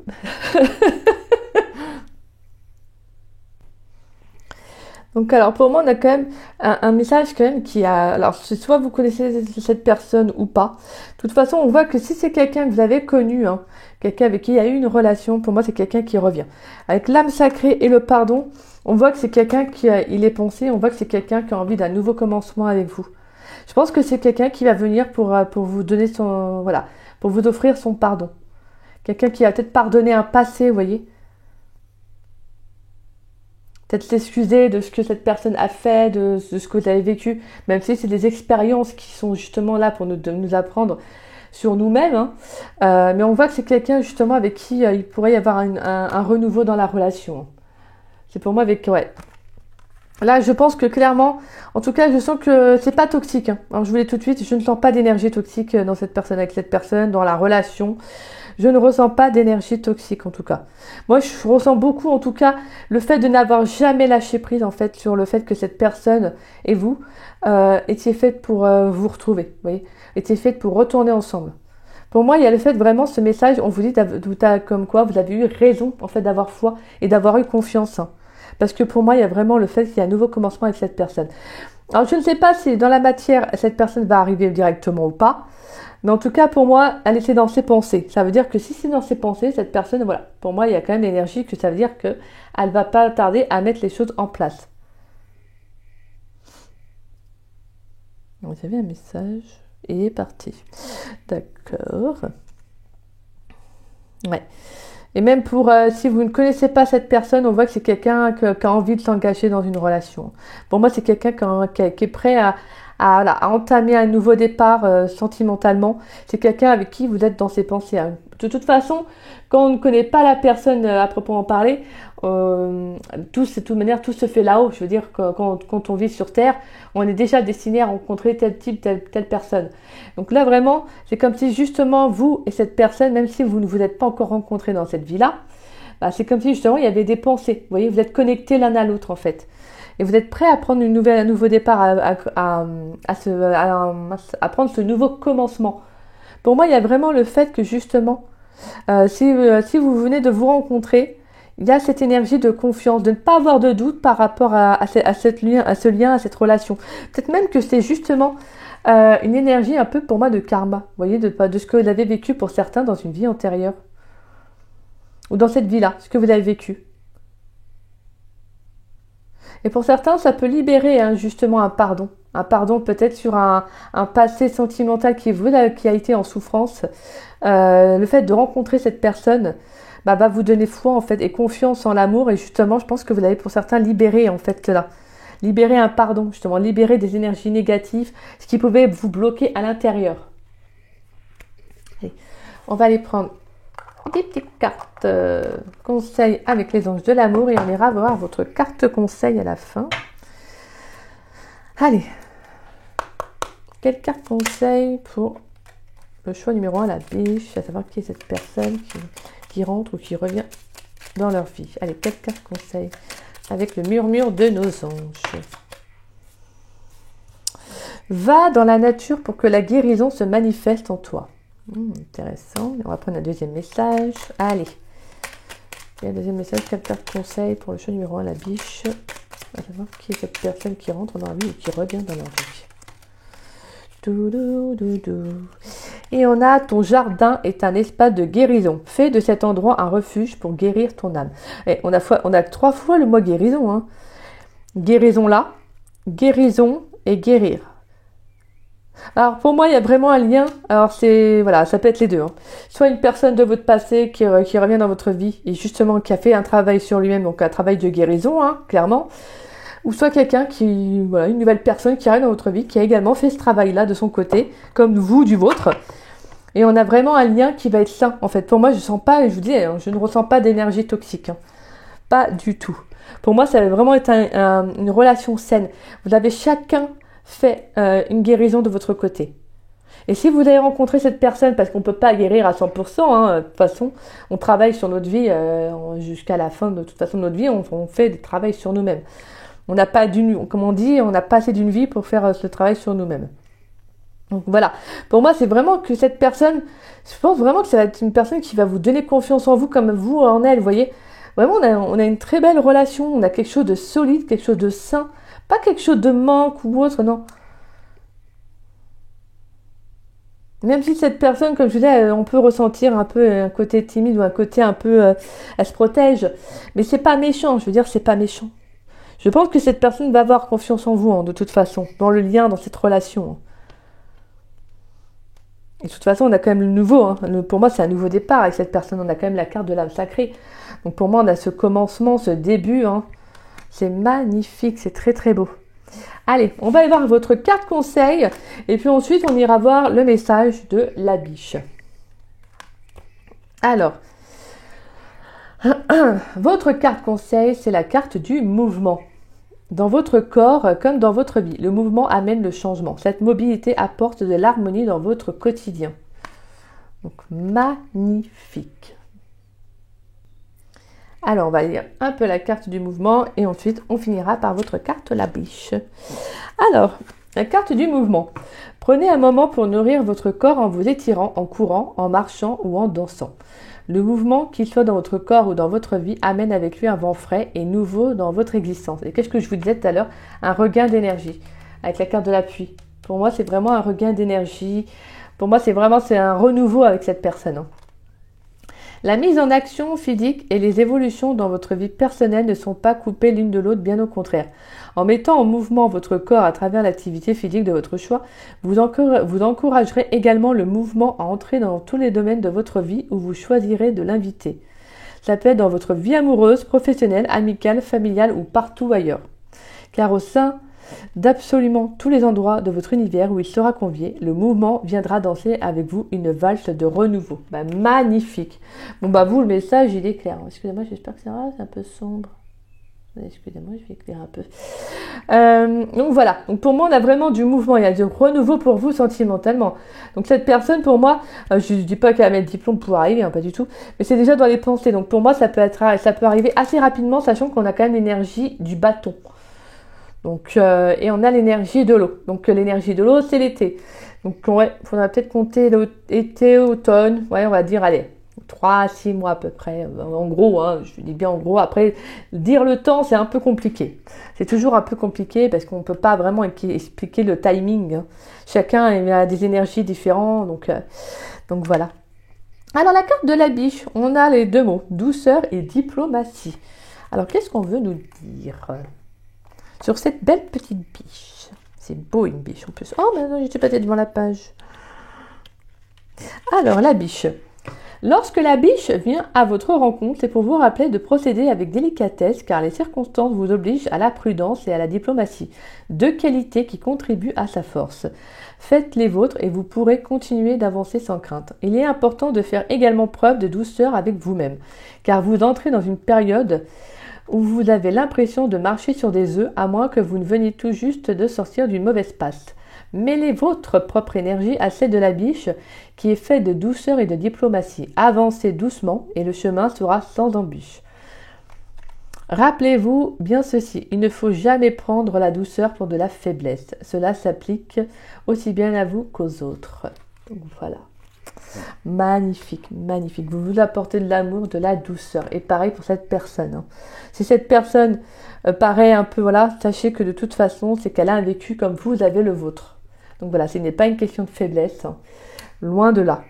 Donc alors pour moi on a quand même un message quand même qui a... Alors soit vous connaissez cette personne ou pas. De toute façon on voit que si c'est quelqu'un que vous avez connu, hein, quelqu'un avec qui il y a eu une relation, pour moi c'est quelqu'un qui revient. Avec l'âme sacrée et le pardon, on voit que c'est quelqu'un il est pensé, on voit que c'est quelqu'un qui a envie d'un nouveau commencement avec vous. Je pense que c'est quelqu'un qui va venir pour vous donner son... Voilà, pour vous offrir son pardon. Quelqu'un qui a peut-être pardonné un passé, vous voyez. Peut-être s'excuser de ce que cette personne a fait, de ce que vous avez vécu, même si c'est des expériences qui sont justement là pour nous apprendre sur nous-mêmes. Hein. Mais on voit que c'est quelqu'un justement avec qui il pourrait y avoir un renouveau dans la relation. C'est pour moi avec... Ouais. Là, je pense que clairement, en tout cas, je sens que c'est pas toxique. Hein. Alors, je vous l'ai tout de suite, je ne sens pas d'énergie toxique dans cette personne, avec cette personne, dans la relation. Je ne ressens pas d'énergie toxique en tout cas. Moi, je ressens beaucoup en tout cas le fait de n'avoir jamais lâché prise en fait sur le fait que cette personne et vous étiez faites pour vous retrouver, vous voyez, étiez faites pour retourner ensemble. Pour moi, il y a le fait vraiment ce message, on vous dit comme quoi vous avez eu raison en fait d'avoir foi et d'avoir eu confiance. Hein. Parce que pour moi, il y a vraiment le fait qu'il y a un nouveau commencement avec cette personne. Alors, je ne sais pas si dans la matière, cette personne va arriver directement ou pas. Mais en tout cas, pour moi, elle était dans ses pensées. Ça veut dire que si c'est dans ses pensées, cette personne, voilà, pour moi, il y a quand même l'énergie que ça veut dire qu'elle ne va pas tarder à mettre les choses en place. Vous avez un message et il est parti. D'accord. Ouais. Et même pour, si vous ne connaissez pas cette personne, on voit que c'est quelqu'un qui a envie de s'engager dans une relation. Pour moi, c'est quelqu'un qui est prêt à entamer un nouveau départ sentimentalement. C'est quelqu'un avec qui vous êtes dans ses pensées. Hein. De toute façon, quand on ne connaît pas la personne à proprement parler, de toute manière, tout se fait là-haut. Je veux dire, quand on vit sur Terre, on est déjà destiné à rencontrer tel type, telle personne. Donc là, vraiment, c'est comme si justement, vous et cette personne, même si vous ne vous êtes pas encore rencontrés dans cette vie-là, bah, c'est comme si justement, il y avait des pensées. Vous voyez, vous êtes connectés l'un à l'autre, en fait. Et vous êtes prêt à prendre un nouveau départ, à prendre ce nouveau commencement. Pour moi, il y a vraiment le fait que justement, si vous venez de vous rencontrer, il y a cette énergie de confiance, de ne pas avoir de doute par rapport à ce lien, à cette relation. Peut-être même que c'est justement une énergie un peu pour moi de karma, vous voyez, de ce que vous avez vécu pour certains dans une vie antérieure. Ou dans cette vie-là, ce que vous avez vécu. Et pour certains, ça peut libérer justement un pardon. Un pardon peut-être sur un passé sentimental qui a été en souffrance. Le fait de rencontrer cette personne va vous donner foi en fait et confiance en l'amour. Et justement, je pense que vous l'avez pour certains libéré en fait là. Libérer un pardon, justement. Libérer des énergies négatives, ce qui pouvait vous bloquer à l'intérieur. Allez, on va aller prendre des petites cartes conseils avec les anges de l'amour et on ira voir votre carte conseil à la fin. Allez, quelle carte conseil pour le choix numéro 1, la biche, à savoir qui est cette personne qui rentre ou qui revient dans leur vie. Allez, quelle carte conseil avec le murmure de nos anges. Va dans la nature pour que la guérison se manifeste en toi. Intéressant. On va prendre un deuxième message. Allez. Et un deuxième message, quelle carte conseil pour le choix numéro 1, la biche. On va savoir qui est cette personne qui rentre dans la vie ou qui revient dans leur vie. Et on a ton jardin est un espace de guérison. Fais de cet endroit un refuge pour guérir ton âme. Et on a 3 fois le mot guérison. Hein. Guérison là, guérison et guérir. Alors pour moi, il y a vraiment un lien. Alors ça peut être les deux. Hein. Soit une personne de votre passé qui revient dans votre vie et justement qui a fait un travail sur lui-même, donc un travail de guérison, hein, clairement. Ou soit quelqu'un une nouvelle personne qui arrive dans votre vie, qui a également fait ce travail-là de son côté, comme vous du vôtre. Et on a vraiment un lien qui va être sain. En fait, pour moi, je ne ressens pas d'énergie toxique. Hein. Pas du tout. Pour moi, ça va vraiment être une relation saine. Vous avez chacun fait une guérison de votre côté. Et si vous avez rencontré cette personne, parce qu'on ne peut pas guérir à 100%, hein, de toute façon, on travaille sur notre vie jusqu'à la fin de toute façon de notre vie, on fait des travaux sur nous-mêmes. On n'a pas on n'a pas assez d'une vie pour faire ce travail sur nous-mêmes. Donc voilà, pour moi c'est vraiment que cette personne, je pense vraiment que ça va être une personne qui va vous donner confiance en vous comme vous en elle, vous voyez. Vraiment on a une très belle relation, on a quelque chose de solide, quelque chose de sain, pas quelque chose de manque ou autre, non. Même si cette personne, comme je disais, on peut ressentir un peu un côté timide ou un côté un peu, elle se protège, mais c'est pas méchant, je veux dire c'est pas méchant. Je pense que cette personne va avoir confiance en vous, hein, de toute façon, dans le lien, dans cette relation. Hein. Et de toute façon, on a quand même le nouveau. Hein. Pour moi, c'est un nouveau départ avec cette personne. On a quand même la carte de l'âme sacrée. Donc pour moi, on a ce commencement, ce début. Hein. C'est magnifique, c'est très très beau. Allez, on va aller voir votre carte conseil. Et puis ensuite, on ira voir le message de la biche. Alors, votre carte conseil, c'est la carte du mouvement. Dans votre corps comme dans votre vie, le mouvement amène le changement. Cette mobilité apporte de l'harmonie dans votre quotidien. Donc magnifique. Alors on va lire un peu la carte du mouvement et ensuite on finira par votre carte la biche. Alors, la carte du mouvement. Prenez un moment pour nourrir votre corps en vous étirant, en courant, en marchant ou en dansant. Le mouvement, qu'il soit dans votre corps ou dans votre vie, amène avec lui un vent frais et nouveau dans votre existence. Et qu'est-ce que je vous disais tout à l'heure? Un regain d'énergie avec la carte de la pluie. Pour moi, c'est vraiment un regain d'énergie. Pour moi, c'est un renouveau avec cette personne. La mise en action physique et les évolutions dans votre vie personnelle ne sont pas coupées l'une de l'autre, bien au contraire. En mettant en mouvement votre corps à travers l'activité physique de votre choix, vous encouragerez également le mouvement à entrer dans tous les domaines de votre vie où vous choisirez de l'inviter. Ça peut être dans votre vie amoureuse, professionnelle, amicale, familiale ou partout ailleurs. Car au sein d'absolument tous les endroits de votre univers où il sera convié, le mouvement viendra danser avec vous une valse de renouveau. Magnifique. Bon vous, le message il est clair. Excusez-moi, j'espère que c'est un peu sombre. Excusez-moi, je vais éclairer un peu. Donc voilà, donc pour moi on a vraiment du mouvement, il y a du renouveau pour vous sentimentalement. Donc cette personne pour moi, je ne dis pas qu'elle va mettre diplôme pour arriver, pas du tout, mais c'est déjà dans les pensées. Donc pour moi ça peut arriver assez rapidement, sachant qu'on a quand même l'énergie du bâton. Donc, et on a l'énergie de l'eau. Donc l'énergie de l'eau, c'est l'été. Donc ouais, il faudra peut-être compter été, automne. Ouais, on va dire, allez, 3 à 6 mois à peu près. En gros, je dis bien en gros. Après, dire le temps, c'est un peu compliqué. C'est toujours un peu compliqué parce qu'on ne peut pas vraiment expliquer le timing. Chacun a des énergies différentes. Donc voilà. Alors la carte de la biche, on a les deux mots, douceur et diplomatie. Alors qu'est-ce qu'on veut nous dire sur cette belle petite biche? C'est beau une biche en plus. Oh mais non, j'étais pas devant la page. Alors la biche. Lorsque la biche vient à votre rencontre, c'est pour vous rappeler de procéder avec délicatesse car les circonstances vous obligent à la prudence et à la diplomatie, deux qualités qui contribuent à sa force. Faites les vôtres et vous pourrez continuer d'avancer sans crainte. Il est important de faire également preuve de douceur avec vous-même car vous entrez dans une période où vous avez l'impression de marcher sur des œufs à moins que vous ne veniez tout juste de sortir d'une mauvaise passe. Mêlez votre propre énergie à celle de la biche qui est faite de douceur et de diplomatie. Avancez doucement et le chemin sera sans embûche. Rappelez-vous bien ceci, il ne faut jamais prendre la douceur pour de la faiblesse. Cela s'applique aussi bien à vous qu'aux autres. Donc voilà. Magnifique, magnifique. Vous vous apportez de l'amour, de la douceur. Et pareil pour cette personne. Si cette personne paraît un peu, sachez que de toute façon, c'est qu'elle a un vécu comme vous avez le vôtre. Donc voilà, ce n'est pas une question de faiblesse. Loin de là.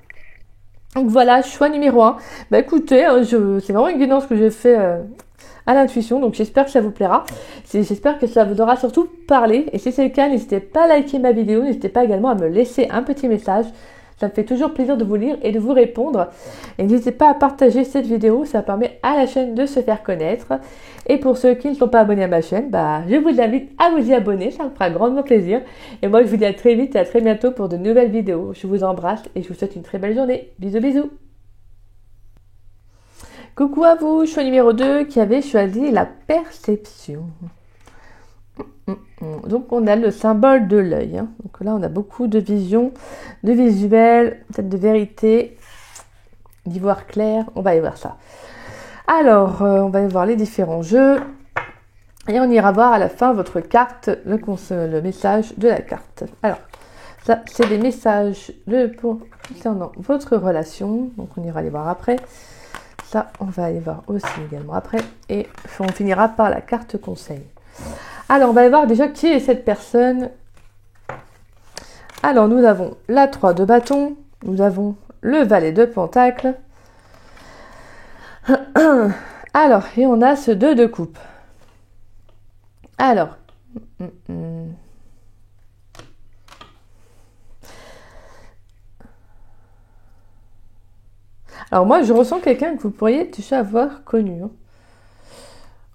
Donc voilà, choix numéro 1. Écoutez, c'est vraiment une guidance que j'ai fait à l'intuition. Donc j'espère que ça vous plaira. J'espère que ça vous aura surtout parlé. Et si c'est le cas, n'hésitez pas à liker ma vidéo. N'hésitez pas également à me laisser un petit message. Ça me fait toujours plaisir de vous lire et de vous répondre. Et n'hésitez pas à partager cette vidéo, ça permet à la chaîne de se faire connaître. Et pour ceux qui ne sont pas abonnés à ma chaîne, je vous invite à vous y abonner, ça me fera grandement plaisir. Et moi, je vous dis à très vite et à très bientôt pour de nouvelles vidéos. Je vous embrasse et je vous souhaite une très belle journée. Bisous, bisous. Coucou à vous, choix numéro 2 qui avait choisi la perception. Donc on a le symbole de l'œil. Donc là on a beaucoup de vision, de visuel, peut-être de vérité, d'y voir clair. On va aller voir ça. Alors on va aller voir les différents jeux et on ira voir à la fin votre carte, le message de la carte. Alors ça c'est des messages concernant votre relation. Donc on ira les voir après. Ça on va aller voir aussi également après et on finira par la carte conseil. Alors, on va aller voir déjà qui est cette personne. Alors, nous avons la 3 de bâton. Nous avons le valet de pentacle. Alors, et on a ce 2 de coupe. Alors. Alors, moi, je ressens quelqu'un que vous pourriez déjà avoir connu.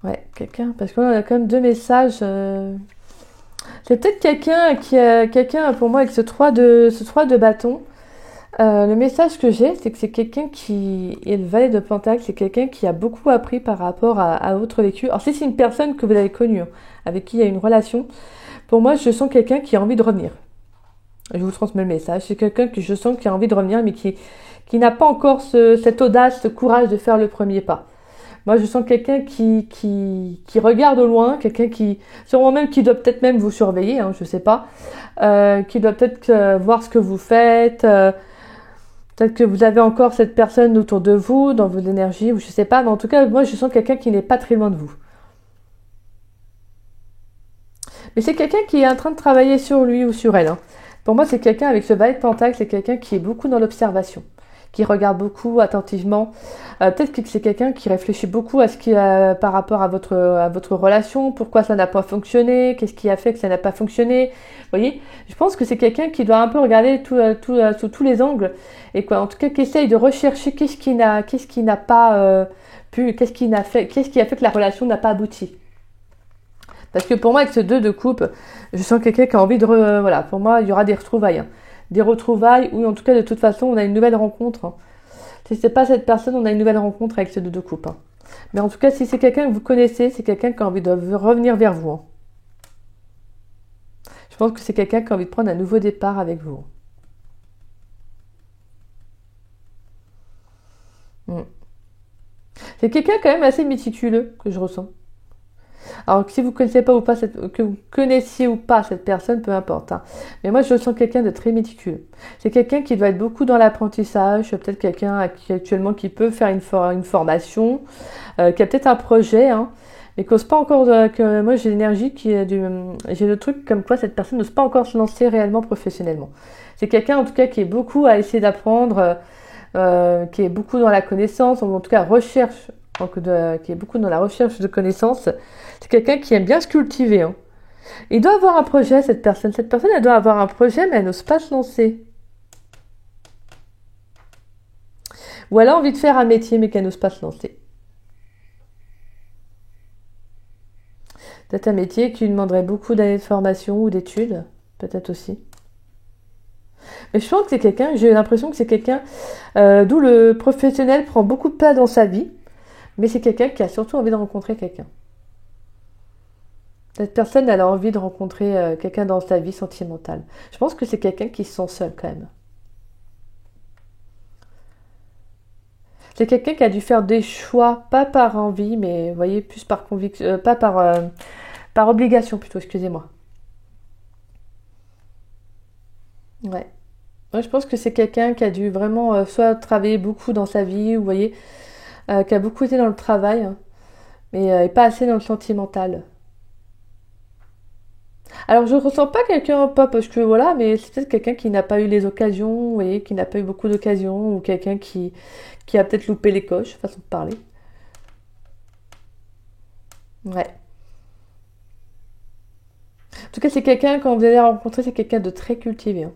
Ouais, quelqu'un, parce qu'on a quand même 2 messages. C'est peut-être quelqu'un pour moi avec ce 3 de bâton. Le message que j'ai, c'est que c'est quelqu'un qui est le valet de pentacle, c'est quelqu'un qui a beaucoup appris par rapport à votre vécu. Alors si c'est une personne que vous avez connue, avec qui il y a une relation, pour moi je sens quelqu'un qui a envie de revenir. Je vous transmets le message. C'est quelqu'un que je sens qui a envie de revenir, mais qui qui n'a pas encore cette audace, ce courage de faire le premier pas. Moi, je sens quelqu'un qui regarde au loin, quelqu'un qui, sûrement même, qui doit peut-être même vous surveiller, hein, je sais pas, qui doit peut-être voir ce que vous faites, peut-être que vous avez encore cette personne autour de vous, dans vos énergies, ou je sais pas, mais en tout cas, moi, je sens quelqu'un qui n'est pas très loin de vous. Mais c'est quelqu'un qui est en train de travailler sur lui ou sur elle, hein. Pour moi, c'est quelqu'un avec ce valet de pentacle, c'est quelqu'un qui est beaucoup dans l'observation, qui regarde beaucoup attentivement. Peut-être que c'est quelqu'un qui réfléchit beaucoup à ce qui a par rapport à votre relation, pourquoi ça n'a pas fonctionné, qu'est-ce qui a fait que ça n'a pas fonctionné. Vous voyez, je pense que c'est quelqu'un qui doit un peu regarder sous tous les angles et quoi, en tout cas, qui essaye de rechercher qu'est-ce qui n'a pas pu, qu'est-ce qui a fait que la relation n'a pas abouti. Parce que pour moi, avec ce 2 de coupe, je sens quelqu'un qui a envie de... voilà, pour moi, il y aura des retrouvailles. Hein. Des retrouvailles, ou en tout cas, de toute façon, on a une nouvelle rencontre. Hein. Si c'est pas cette personne, on a une nouvelle rencontre avec ce 2 de coupe. Hein. Mais en tout cas, si c'est quelqu'un que vous connaissez, c'est quelqu'un qui a envie de revenir vers vous. Hein. Je pense que c'est quelqu'un qui a envie de prendre un nouveau départ avec vous. C'est quelqu'un quand même assez méticuleux que je ressens. Alors si vous connaissez pas ou pas que vous connaissiez ou pas cette personne, peu importe. Hein. Mais moi je sens quelqu'un de très méticuleux. C'est quelqu'un qui doit être beaucoup dans l'apprentissage, peut-être quelqu'un qui actuellement qui peut faire une formation, qui a peut-être un projet, hein, mais qui n'ose pas encore. Que moi j'ai l'énergie j'ai le truc comme quoi cette personne n'ose pas encore se lancer réellement professionnellement. C'est quelqu'un en tout cas qui est beaucoup à essayer d'apprendre, qui est beaucoup dans la connaissance, ou en tout cas recherche. Qui est beaucoup dans la recherche de connaissances. C'est quelqu'un qui aime bien se cultiver. Hein. Il doit avoir un projet, cette personne. Cette personne, elle doit avoir un projet, mais elle n'ose pas se lancer. Ou elle a envie de faire un métier, mais qu'elle n'ose pas se lancer. Peut-être un métier qui lui demanderait beaucoup d'années de formation ou d'études. Peut-être aussi. Mais je pense que c'est quelqu'un, j'ai l'impression que c'est quelqu'un d'où le professionnel prend beaucoup de place dans sa vie. Mais c'est quelqu'un qui a surtout envie de rencontrer quelqu'un. Cette personne, elle a envie de rencontrer quelqu'un dans sa vie sentimentale. Je pense que c'est quelqu'un qui se sent seul quand même. C'est quelqu'un qui a dû faire des choix, pas par envie, mais vous voyez, plus par conviction, pas par obligation plutôt, excusez-moi. Ouais. Moi, je pense que c'est quelqu'un qui a dû vraiment soit travailler beaucoup dans sa vie, vous voyez, qui a beaucoup été dans le travail, hein, mais pas assez dans le sentimental. Alors je ne ressens pas quelqu'un, pas parce que voilà, mais c'est peut-être quelqu'un qui n'a pas eu les occasions, vous voyez, qui n'a pas eu beaucoup d'occasions, ou quelqu'un qui a peut-être loupé les coches, façon de parler. Ouais. En tout cas, c'est quelqu'un, quand vous allez rencontrer, c'est quelqu'un de très cultivé. Hein.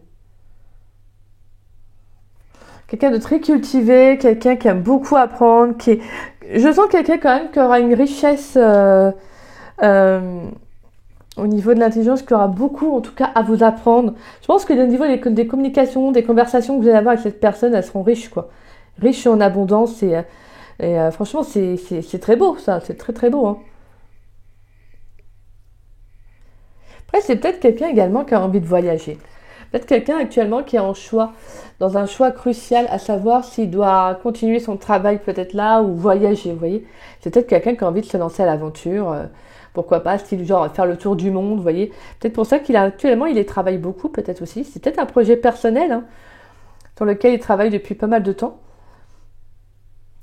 Quelqu'un de très cultivé, quelqu'un qui aime beaucoup apprendre, je sens quelqu'un quand même qui aura une richesse euh, au niveau de l'intelligence, qui aura beaucoup en tout cas à vous apprendre. Je pense que au niveau des communications, des conversations que vous allez avoir avec cette personne, elles seront riches, quoi. Riches en abondance et franchement, c'est très beau ça, c'est très très beau. Hein. Après, c'est peut-être quelqu'un également qui a envie de voyager. Peut-être quelqu'un actuellement qui est dans un choix crucial, à savoir s'il doit continuer son travail peut-être là ou voyager, vous voyez. C'est peut-être quelqu'un qui a envie de se lancer à l'aventure, pourquoi pas, style genre faire le tour du monde, vous voyez. Peut-être pour ça actuellement il travaille beaucoup, peut-être aussi. C'est peut-être un projet personnel, hein, sur lequel il travaille depuis pas mal de temps.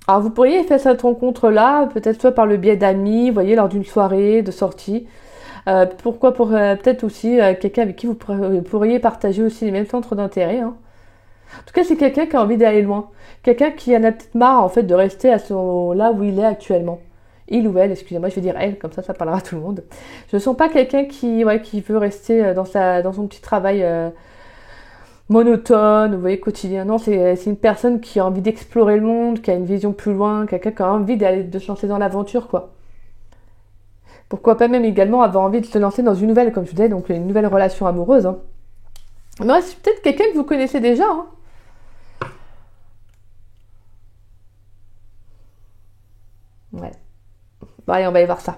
Alors vous pourriez faire cette rencontre-là, peut-être soit par le biais d'amis, vous voyez, lors d'une soirée, de sortie. Peut-être aussi quelqu'un avec qui vous pourriez partager aussi les mêmes centres d'intérêt. Hein. En tout cas, c'est quelqu'un qui a envie d'aller loin. Quelqu'un qui en a peut-être marre en fait de rester là où il est actuellement. Il ou elle, excusez-moi, je vais dire elle, comme ça parlera à tout le monde. Je ne sens pas quelqu'un qui veut rester dans son petit travail monotone, vous voyez, quotidien. Non, c'est une personne qui a envie d'explorer le monde, qui a une vision plus loin, quelqu'un qui a envie de se lancer dans l'aventure, quoi. Pourquoi pas même également avoir envie de se lancer dans une nouvelle, comme je vous disais, donc une nouvelle relation amoureuse. Hein. Mais c'est peut-être quelqu'un que vous connaissez déjà. Hein. Ouais. Bon, allez, on va aller voir ça.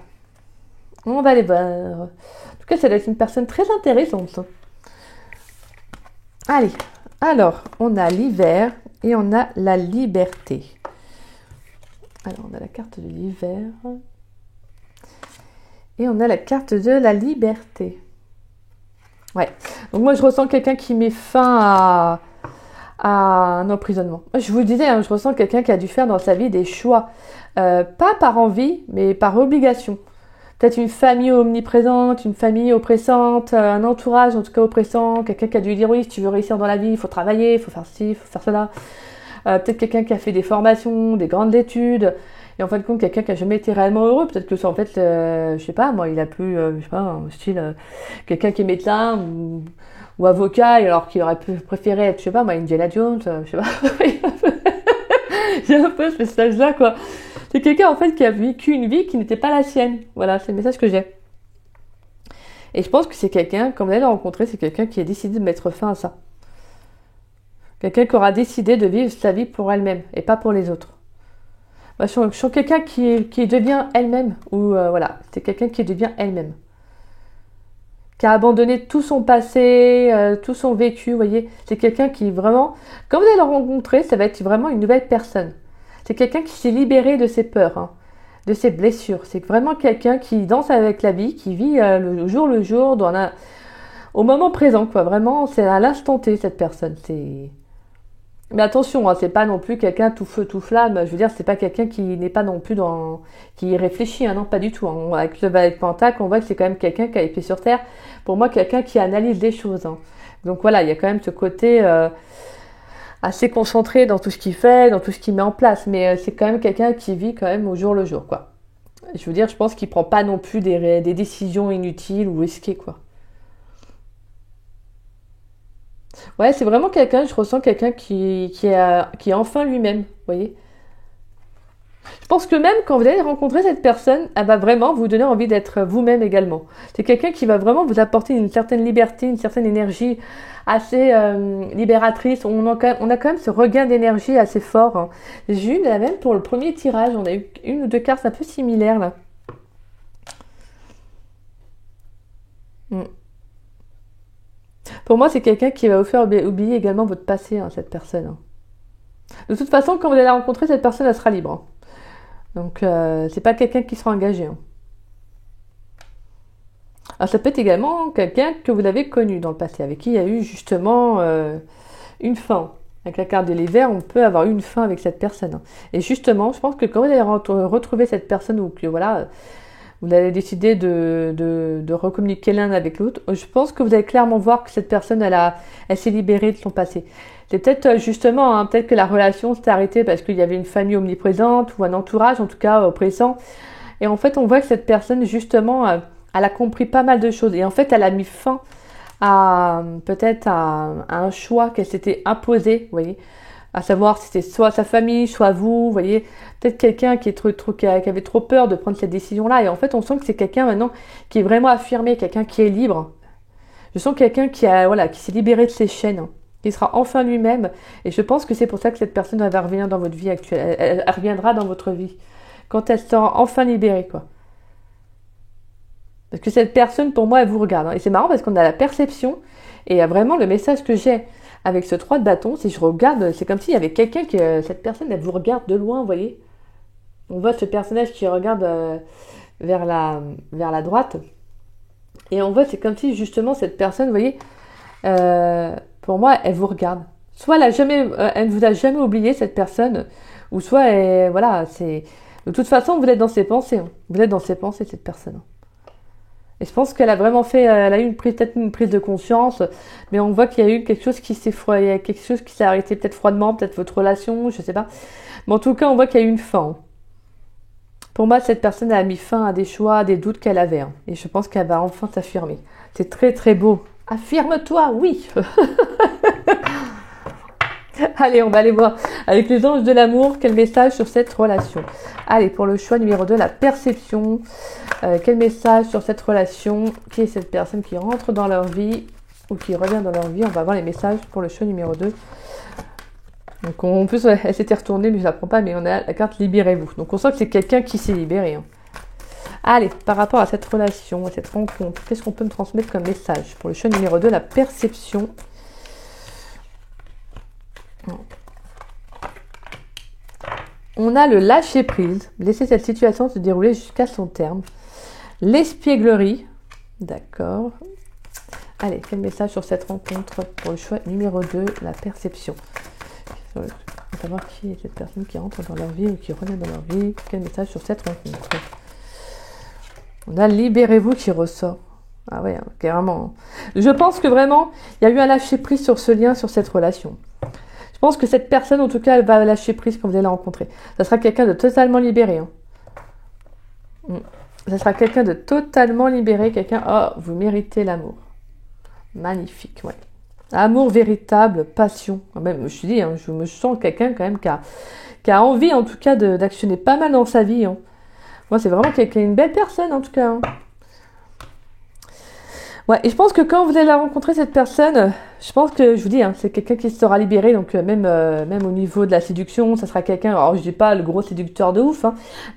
On va aller voir. En tout cas, ça doit être une personne très intéressante. Allez, alors, on a l'hiver Et on a la liberté. Alors, on a la carte de l'hiver. Et on a la carte de la liberté. Ouais. Donc, moi, je ressens quelqu'un qui met fin à un emprisonnement. Je vous disais, hein, je ressens quelqu'un qui a dû faire dans sa vie des choix. Pas par envie, mais par obligation. Peut-être une famille omniprésente, une famille oppressante, un entourage en tout cas oppressant, quelqu'un qui a dû lui dire oui, si tu veux réussir dans la vie, il faut travailler, il faut faire ci, il faut faire cela. Peut-être quelqu'un qui a fait des formations, des grandes études, et en fin de compte, quelqu'un qui a jamais été réellement heureux. Peut-être que ça, en fait, je sais pas, moi, il a plus, je sais pas, un style, quelqu'un qui est médecin ou avocat, et alors qu'il aurait pu préférer être, je sais pas, moi, Indiana Jones, je sais pas. J'ai un peu ce message-là, quoi. C'est quelqu'un, en fait, qui a vécu une vie qui n'était pas la sienne. Voilà, c'est le message que j'ai. Et je pense que c'est quelqu'un, comme vous allez le rencontrer, c'est quelqu'un qui a décidé de mettre fin à ça. Quelqu'un qui aura décidé de vivre sa vie pour elle-même et pas pour les autres. Moi, je suis quelqu'un qui devient elle-même. Ou voilà, c'est quelqu'un qui devient elle-même. Qui a abandonné tout son passé, tout son vécu, vous voyez. C'est quelqu'un qui vraiment, quand vous allez le rencontrer, ça va être vraiment une nouvelle personne. C'est quelqu'un qui s'est libéré de ses peurs, hein, de ses blessures. C'est vraiment quelqu'un qui danse avec la vie, qui vit le jour au moment présent, quoi. Vraiment, c'est à l'instant T, cette personne. Mais attention, hein, c'est pas non plus quelqu'un tout feu, tout flamme. Je veux dire, c'est pas quelqu'un qui n'est pas non plus qui réfléchit, hein, non, pas du tout. Hein. Avec le valet de Pentacle, on voit que c'est quand même quelqu'un qui a les pieds sur terre. Pour moi, quelqu'un qui analyse les choses. Hein. Donc voilà, il y a quand même ce côté assez concentré dans tout ce qu'il fait, dans tout ce qu'il met en place. Mais c'est quand même quelqu'un qui vit quand même au jour le jour, quoi. Je veux dire, je pense qu'il prend pas non plus des décisions inutiles ou risquées, quoi. Ouais, c'est vraiment quelqu'un, je ressens quelqu'un qui est enfin lui-même, vous voyez. Je pense que même quand vous allez rencontrer cette personne, elle va vraiment vous donner envie d'être vous-même également. C'est quelqu'un qui va vraiment vous apporter une certaine liberté, une certaine énergie assez libératrice. On a quand même ce regain d'énergie assez fort. Hein. J'ai eu la même pour le premier tirage, on a eu une ou deux cartes un peu similaires là. Mm. Pour moi, c'est quelqu'un qui va vous faire oublier également votre passé, hein, cette personne. Hein. De toute façon, quand vous allez la rencontrer, cette personne, elle sera libre. Hein. Donc, c'est pas quelqu'un qui sera engagé. Hein. Alors, ça peut être également quelqu'un que vous avez connu dans le passé, avec qui il y a eu justement une fin. Avec la carte de l'hiver, on peut avoir eu une fin avec cette personne. Hein. Et justement, je pense que quand vous allez retrouver cette personne, ou que voilà, vous allez décider de recommuniquer l'un avec l'autre, je pense que vous allez clairement voir que cette personne, elle s'est libérée de son passé. C'est peut-être justement, hein, peut-être que la relation s'est arrêtée parce qu'il y avait une famille omniprésente ou un entourage, en tout cas, oppressant. Et en fait, on voit que cette personne, justement, elle a compris pas mal de choses. Et en fait, elle a mis fin peut-être à un choix qu'elle s'était imposé, vous voyez. À savoir si c'était soit sa famille, soit vous voyez. Peut-être quelqu'un qui avait trop peur de prendre cette décision-là. Et en fait, on sent que c'est quelqu'un maintenant qui est vraiment affirmé, quelqu'un qui est libre. Je sens quelqu'un qui s'est libéré de ses chaînes, hein, qui sera enfin lui-même. Et je pense que c'est pour ça que cette personne va revenir dans votre vie actuelle. Elle reviendra dans votre vie quand elle sera enfin libérée, quoi. Parce que cette personne, pour moi, elle vous regarde. Hein. Et c'est marrant parce qu'on a la perception et vraiment le message que j'ai avec ce 3 de bâton, si je regarde, c'est comme s'il y avait quelqu'un cette personne, elle vous regarde de loin, vous voyez. On voit ce personnage qui regarde vers la droite. Et on voit, c'est comme si justement cette personne, vous voyez, pour moi, elle vous regarde. Soit elle ne vous a jamais oublié, cette personne, ou soit, voilà, c'est... De toute façon, vous êtes dans ses pensées. Hein. Vous êtes dans ses pensées, cette personne. Et je pense qu'elle a vraiment elle a eu peut-être une prise de conscience, mais on voit qu'il y a eu quelque chose qui s'est arrêté peut-être froidement, peut-être votre relation, je sais pas. Mais en tout cas, on voit qu'il y a eu une fin. Pour moi, cette personne a mis fin à des choix, à des doutes qu'elle avait. Hein. Et je pense qu'elle va enfin s'affirmer. C'est très très beau. Affirme-toi, oui. Allez, on va aller voir avec les anges de l'amour, quel message sur cette relation. Allez, pour le choix numéro 2, la perception. Quel message sur cette relation? Qui est cette personne qui rentre dans leur vie ou qui revient dans leur vie? On va voir les messages pour le choix numéro 2. Donc en plus, elle s'était retournée, mais je ne la prends pas, mais on a la carte libérez-vous. Donc on sent que c'est quelqu'un qui s'est libéré. Hein. Allez, par rapport à cette relation, à cette rencontre, qu'est-ce qu'on peut me transmettre comme message? Pour le choix numéro 2, la perception. On a le lâcher prise, laisser cette situation se dérouler jusqu'à son terme. L'espièglerie, d'accord. Allez, quel message sur cette rencontre pour le choix numéro 2, la perception. On va savoir qui est cette personne qui rentre dans leur vie ou qui revient dans leur vie. Quel message sur cette rencontre. On a libérez-vous qui ressort. Ah ouais, carrément. Je pense que vraiment, il y a eu un lâcher prise sur ce lien, sur cette relation. Je pense que cette personne, en tout cas, elle va lâcher prise quand vous allez la rencontrer. Ça sera quelqu'un de totalement libéré. Ça sera quelqu'un de totalement libéré. Quelqu'un, oh, vous méritez l'amour. Magnifique, ouais. Amour véritable, passion. Même, je te dis, je me sens quelqu'un quand même qui a envie, en tout cas, d'actionner pas mal dans sa vie. Moi, c'est vraiment quelqu'un, une belle personne, en tout cas. Ouais, et je pense que quand vous allez la rencontrer, cette personne, je pense que, je vous dis, c'est quelqu'un qui sera libéré, donc même au niveau de la séduction, ça sera quelqu'un, alors je dis pas le gros séducteur de ouf,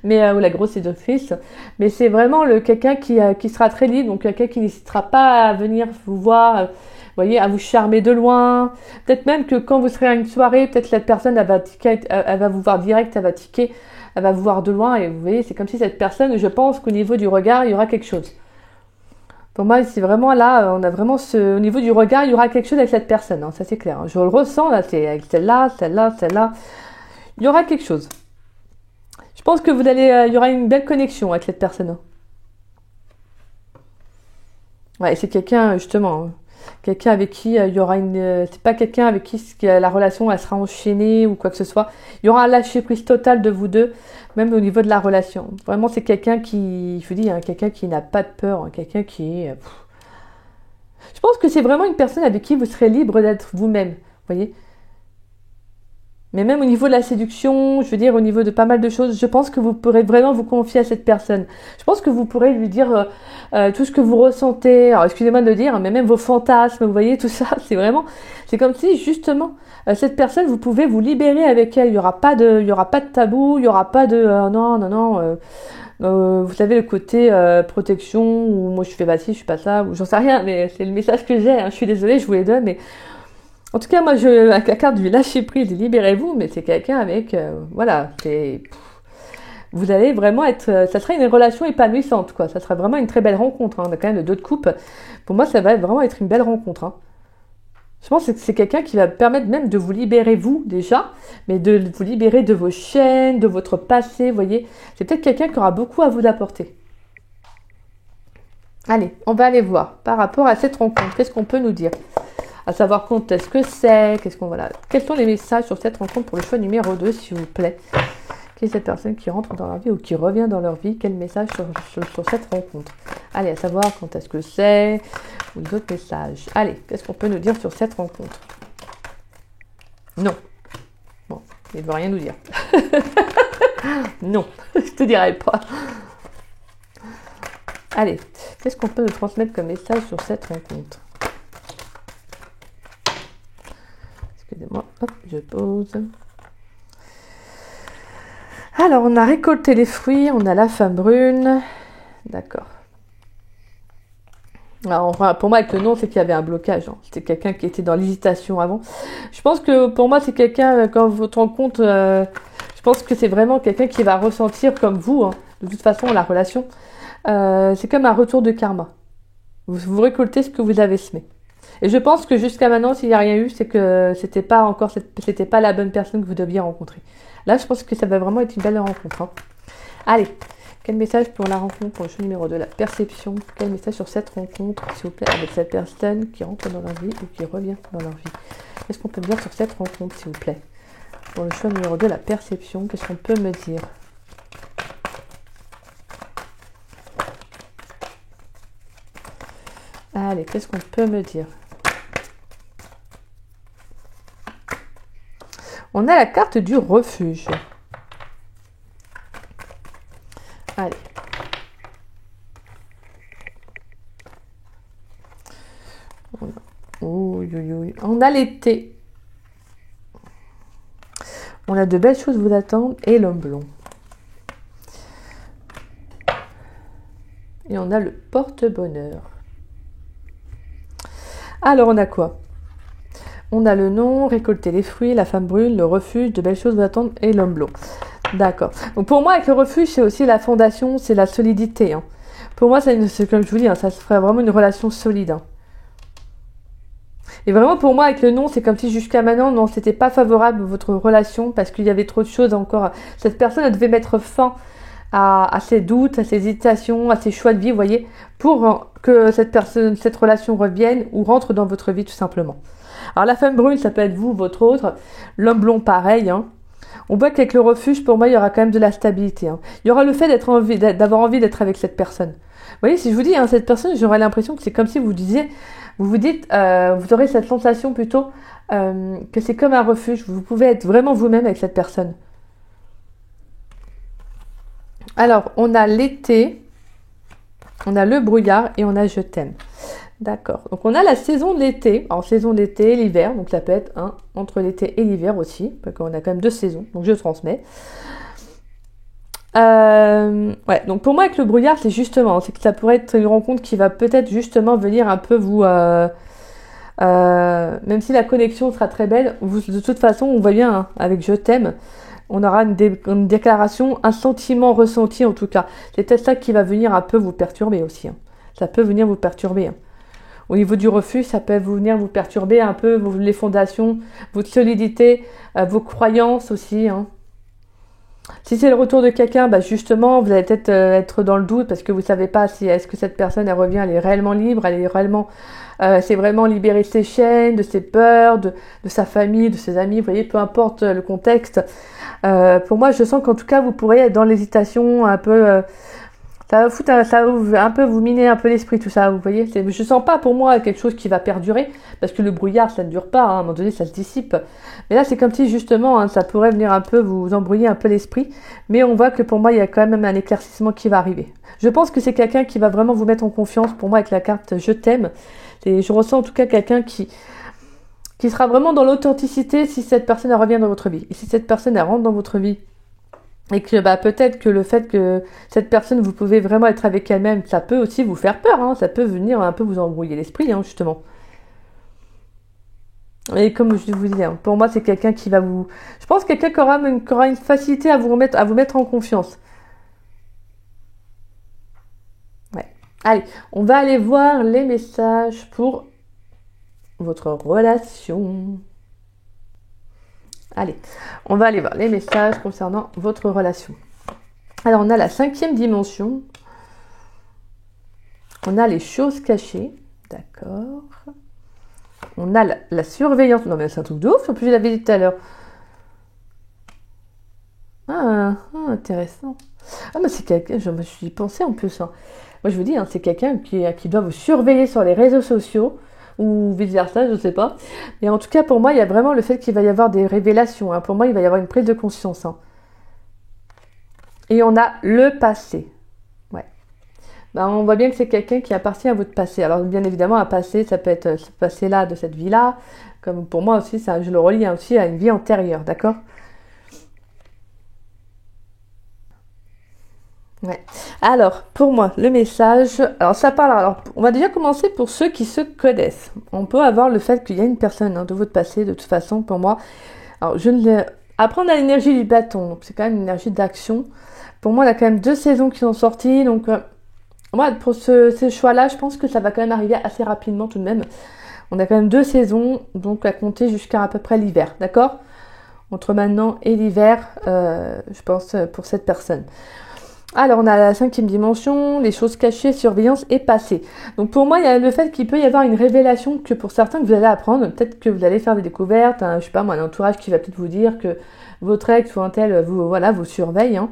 mais ou la grosse séductrice, mais c'est vraiment quelqu'un qui sera très libre, donc quelqu'un qui n'hésitera pas à venir vous voir, vous voyez, à vous charmer de loin, peut-être même que quand vous serez à une soirée, peut-être cette personne, elle va vous voir direct, elle va tiquer, elle va vous voir de loin, et vous voyez, c'est comme si cette personne, je pense qu'au niveau du regard, il y aura quelque chose. Pour moi, c'est vraiment là, on a vraiment au niveau du regard, il y aura quelque chose avec cette personne, ça c'est clair. Je le ressens, là, c'est avec celle-là. Il y aura quelque chose. Je pense que il y aura une belle connexion avec cette personne. Ouais, c'est quelqu'un, justement, quelqu'un avec qui il y aura c'est pas quelqu'un avec qui la relation, elle sera enchaînée ou quoi que ce soit. Il y aura un lâcher-prise total de vous deux, même au niveau de la relation. Vraiment, c'est quelqu'un qui, je vous dis, quelqu'un qui n'a pas de peur, quelqu'un qui est... Je pense que c'est vraiment une personne avec qui vous serez libre d'être vous-même, vous voyez. Mais même au niveau de la séduction, je veux dire, au niveau de pas mal de choses, je pense que vous pourrez vraiment vous confier à cette personne. Je pense que vous pourrez lui dire tout ce que vous ressentez. Alors, excusez-moi de le dire, mais même vos fantasmes, vous voyez, tout ça, c'est comme si, justement, cette personne, vous pouvez vous libérer avec elle. Il y aura pas de tabou, il y aura pas de non. Vous savez, le côté protection, ou moi je fais ci, je suis pas ça, ou j'en sais rien, mais c'est le message que j'ai. Je suis désolée, je vous les donne, mais en tout cas, moi, la carte du lâcher prise, libérez-vous, mais c'est quelqu'un avec, voilà, vous allez vraiment être, ça sera une relation épanouissante, quoi. Ça sera vraiment une très belle rencontre. On a quand même le 2 de coupe. Pour moi, ça va vraiment être une belle rencontre. Je pense que c'est quelqu'un qui va permettre même de vous libérer, vous, déjà, mais de vous libérer de vos chaînes, de votre passé, vous voyez. C'est peut-être quelqu'un qui aura beaucoup à vous apporter. Allez, on va aller voir par rapport à cette rencontre. Qu'est-ce qu'on peut nous dire ? À savoir quand est-ce que c'est, quels sont les messages sur cette rencontre pour le choix numéro 2, s'il vous plaît. Qui est cette personne qui rentre dans leur vie ou qui revient dans leur vie? Quel message sur cette rencontre? Allez, à savoir quand est-ce que c'est, ou d'autres messages. Allez, qu'est-ce qu'on peut nous dire sur cette rencontre? Non. Bon, il ne veut rien nous dire. Non, je te dirai pas. Allez, qu'est-ce qu'on peut nous transmettre comme message sur cette rencontre? Excusez-moi, hop, je pose. Alors, on a récolté les fruits, on a la femme brune. D'accord. Alors, pour moi, avec le nom, c'est qu'il y avait un blocage. C'était quelqu'un qui était dans l'hésitation avant. Je pense que pour moi, c'est quelqu'un, quand vous vous rendez compte, je pense que c'est vraiment quelqu'un qui va ressentir comme vous, de toute façon, la relation. C'est comme un retour de karma. Vous récoltez ce que vous avez semé. Et je pense que jusqu'à maintenant, s'il n'y a rien eu, c'est que c'était pas la bonne personne que vous deviez rencontrer. Là, je pense que ça va vraiment être une belle rencontre. Allez, quel message pour la rencontre, pour le choix numéro 2, la perception? Quel message sur cette rencontre, s'il vous plaît, avec cette personne qui rentre dans leur vie ou qui revient dans leur vie? Qu'est-ce qu'on peut me dire sur cette rencontre, s'il vous plaît? Pour le choix numéro 2, la perception, qu'est-ce qu'on peut me dire? Allez, qu'est-ce qu'on peut me dire? On a la carte du refuge. Allez. On a l'été. On a de belles choses vous attendent et l'homme blond. Et on a le porte-bonheur. Alors, on a quoi? On a le nom, récolter les fruits, la femme brune, le refuge, de belles choses vous attendent et l'homme blond. D'accord. Donc pour moi, avec le refuge, c'est aussi la fondation, c'est la solidité. Hein. Pour moi, c'est comme je vous dis, hein, ça serait vraiment une relation solide. Hein. Et vraiment, pour moi, avec le non, c'est comme si jusqu'à maintenant, non, c'était pas favorable votre relation parce qu'il y avait trop de choses encore. Cette personne, elle devait mettre fin à ses doutes, à ses hésitations, à ses choix de vie, vous voyez, pour que cette relation revienne ou rentre dans votre vie tout simplement. Alors la femme brune, ça peut être vous, votre autre. L'homme blond, pareil. Hein. On voit qu'avec le refuge, pour moi, il y aura quand même de la stabilité. Hein. Il y aura le fait d'avoir envie d'être avec cette personne. Vous voyez, si je vous dis, hein, cette personne, j'aurais l'impression que c'est comme si vous disiez, vous dites, vous aurez cette sensation plutôt que c'est comme un refuge. Vous pouvez être vraiment vous-même avec cette personne. Alors, on a l'été, on a le brouillard et on a je t'aime. D'accord. Donc, on a la saison de l'été. Alors, saison de l'été, l'hiver. Donc, ça peut être entre l'été et l'hiver aussi. Parce qu'on a quand même 2 saisons. Donc, je transmets. Ouais. Donc, pour moi, avec le brouillard, c'est justement, c'est que ça pourrait être une rencontre qui va peut-être justement venir un peu vous... même si la connexion sera très belle, de toute façon, on voit bien, hein, avec je t'aime, on aura une déclaration, un sentiment ressenti en tout cas. C'est peut-être ça qui va venir un peu vous perturber aussi. Hein. Ça peut venir vous perturber. Hein. Au niveau du refus, ça peut venir vous perturber un peu les fondations, votre solidité, vos croyances aussi. Hein. Si c'est le retour de quelqu'un, bah justement, vous allez peut-être être dans le doute parce que vous ne savez pas si est-ce que cette personne elle revient, elle est réellement libre, elle est réellement, c'est vraiment libérée de ses chaînes, de ses peurs, de sa famille, de ses amis. Vous voyez, peu importe le contexte. Pour moi, je sens qu'en tout cas, vous pourrez être dans l'hésitation un peu. Ça va un peu vous miner un peu l'esprit, tout ça, vous voyez. Je sens pas pour moi quelque chose qui va perdurer, parce que le brouillard, ça ne dure pas, hein, à un moment donné, ça se dissipe. Mais là, c'est comme si justement, hein, ça pourrait venir un peu vous embrouiller un peu l'esprit. Mais on voit que pour moi, il y a quand même un éclaircissement qui va arriver. Je pense que c'est quelqu'un qui va vraiment vous mettre en confiance, pour moi, avec la carte Je t'aime. Et je ressens en tout cas quelqu'un qui sera vraiment dans l'authenticité si cette personne elle revient dans votre vie. Et si cette personne elle rentre dans votre vie, et que bah, peut-être que le fait que cette personne, vous pouvez vraiment être avec elle-même, ça peut aussi vous faire peur, hein, ça peut venir un peu vous embrouiller l'esprit, hein, justement. Et comme je vous dis, hein, pour moi, c'est quelqu'un qui va vous... Je pense quelqu'un qui aura une facilité à vous mettre en confiance. Ouais. Allez, on va aller voir les messages pour votre relation. Allez, on va aller voir les messages concernant votre relation. Alors, on a la 5e dimension. On a les choses cachées. D'accord. On a la surveillance. Non, mais c'est un truc de ouf. En plus, je l'avais dit tout à l'heure. Intéressant. Ah, mais c'est quelqu'un, je me suis pensé en plus. Hein. Moi, je vous dis, hein, c'est quelqu'un qui doit vous surveiller sur les réseaux sociaux. Ou vice-versa, je ne sais pas. Mais en tout cas, pour moi, il y a vraiment le fait qu'il va y avoir des révélations. Hein. Pour moi, il va y avoir une prise de conscience. Hein. Et on a le passé. Ouais. Ben, on voit bien que c'est quelqu'un qui appartient à votre passé. Alors, bien évidemment, un passé, ça peut être ce passé-là de cette vie-là. Comme pour moi aussi, ça, je le relie aussi à une vie antérieure, d'accord ? Ouais. Alors, pour moi, le message... Alors, ça parle... Alors, on va déjà commencer pour ceux qui se connaissent. On peut avoir le fait qu'il y a une personne de votre passé, de toute façon, pour moi. Alors, après, on a l'énergie du bâton. Donc, c'est quand même une énergie d'action. Pour moi, on a quand même 2 saisons qui sont sorties. Donc, moi, pour ces choix-là, je pense que ça va quand même arriver assez rapidement tout de même. On a quand même 2 saisons, donc à compter jusqu'à peu près l'hiver. D'accord ? Entre maintenant et l'hiver, je pense, pour cette personne. Alors, on a la 5e dimension, les choses cachées, surveillance et passé. Donc, pour moi, il y a le fait qu'il peut y avoir une révélation que pour certains, que vous allez apprendre. Peut-être que vous allez faire des découvertes, je sais pas moi, un entourage qui va peut-être vous dire que votre ex ou un tel vous surveille. Hein.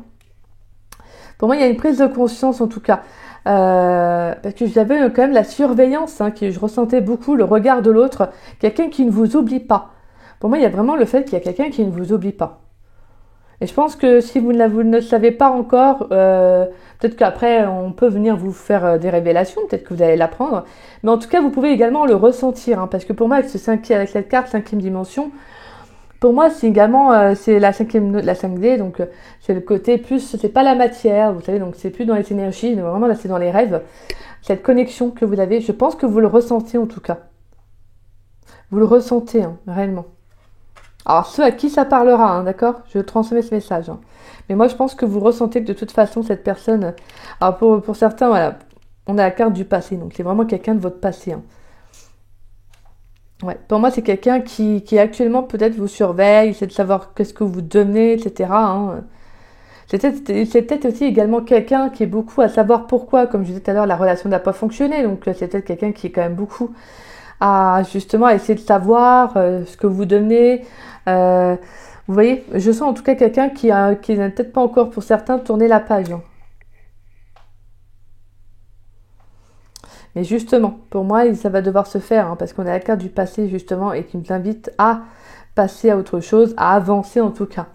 Pour moi, il y a une prise de conscience en tout cas. Parce que j'avais quand même la surveillance, hein, je ressentais beaucoup le regard de l'autre, quelqu'un qui ne vous oublie pas. Pour moi, il y a vraiment le fait qu'il y a quelqu'un qui ne vous oublie pas. Et je pense que si vous ne le savez pas encore, peut-être qu'après on peut venir vous faire des révélations, peut-être que vous allez l'apprendre. Mais en tout cas, vous pouvez également le ressentir, hein, parce que pour moi, avec cette carte 5e dimension, pour moi, c'est également c'est la 5D, donc c'est le côté plus, c'est pas la matière, vous savez, donc c'est plus dans les énergies, mais vraiment là c'est dans les rêves. Cette connexion que vous avez, je pense que vous le ressentez en tout cas. Vous le ressentez, hein, réellement. Alors, ceux à qui ça parlera, hein, d'accord? Je transmets ce message. Hein. Mais moi, je pense que vous ressentez que de toute façon, cette personne... Alors, pour certains, voilà, on a la carte du passé. Donc, c'est vraiment quelqu'un de votre passé. Hein. Ouais. Pour moi, c'est quelqu'un qui actuellement, peut-être, vous surveille, essaie de savoir qu'est-ce que vous devenez, etc. Hein. C'est peut-être aussi également quelqu'un qui est beaucoup à savoir pourquoi. Comme je disais tout à l'heure, la relation n'a pas fonctionné. Donc, c'est peut-être quelqu'un qui est quand même beaucoup à, justement, essayer de savoir ce que vous devenez. Vous voyez, je sens en tout cas quelqu'un qui n'a peut-être pas encore, pour certains, tourné la page. Hein. Mais justement, pour moi, ça va devoir se faire, hein, parce qu'on a la carte du passé, justement, et qui nous invite à passer à autre chose, à avancer en tout cas.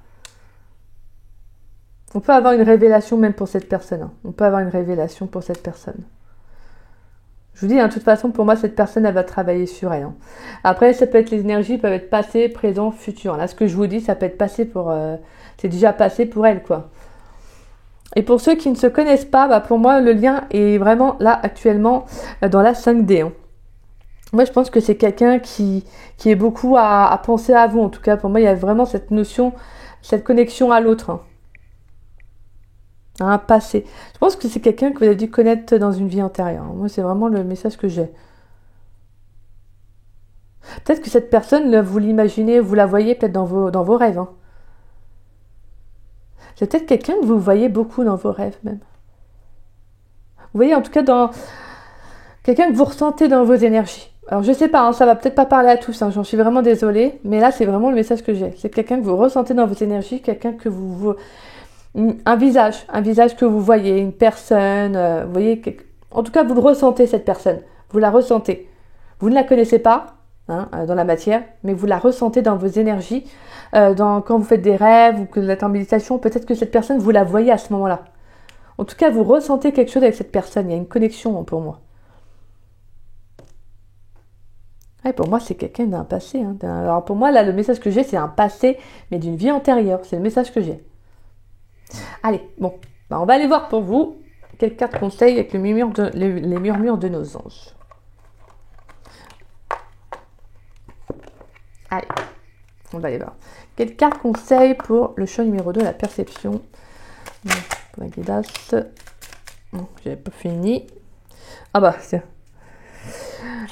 On peut avoir une révélation même pour cette personne. Hein. On peut avoir une révélation pour cette personne. Je vous dis, hein, de toute façon, pour moi, cette personne, elle va travailler sur elle. Hein. Après, ça peut être les énergies, peuvent être passé, présent, futur. Là, ce que je vous dis, ça peut être passé pour... c'est déjà passé pour elle, quoi. Et pour ceux qui ne se connaissent pas, bah, pour moi, le lien est vraiment là, actuellement, dans la 5D. Hein. Moi, je pense que c'est quelqu'un qui est beaucoup à penser à vous. En tout cas, pour moi, il y a vraiment cette notion, cette connexion à l'autre. Hein. Un passé. Je pense que c'est quelqu'un que vous avez dû connaître dans une vie antérieure. Moi, c'est vraiment le message que j'ai. Peut-être que cette personne, vous l'imaginez, vous la voyez peut-être dans vos rêves. Hein. C'est peut-être quelqu'un que vous voyez beaucoup dans vos rêves même. Vous voyez en tout cas dans quelqu'un que vous ressentez dans vos énergies. Alors je sais pas, hein, ça va peut-être pas parler à tous, hein, j'en suis vraiment désolée, mais là c'est vraiment le message que j'ai. C'est quelqu'un que vous ressentez dans vos énergies, quelqu'un que un visage que vous voyez, une personne, vous voyez, en tout cas vous le ressentez cette personne, vous la ressentez. Vous ne la connaissez pas hein, dans la matière, mais vous la ressentez dans vos énergies, quand vous faites des rêves ou que vous êtes en méditation, peut-être que cette personne vous la voyez à ce moment-là. En tout cas vous ressentez quelque chose avec cette personne, il y a une connexion pour moi. Ouais, pour moi, c'est quelqu'un d'un passé. Hein. Alors pour moi, là, le message que j'ai, c'est un passé, mais d'une vie antérieure. C'est le message que j'ai. Allez, bon, bah, on va aller voir pour vous quelle carte conseil avec les murmures de nos anges. Allez, on va aller voir. Quelle carte conseil pour le choix numéro 2, la perception. Pour la guidasse. Non, j'avais pas fini. Ah bah, c'est...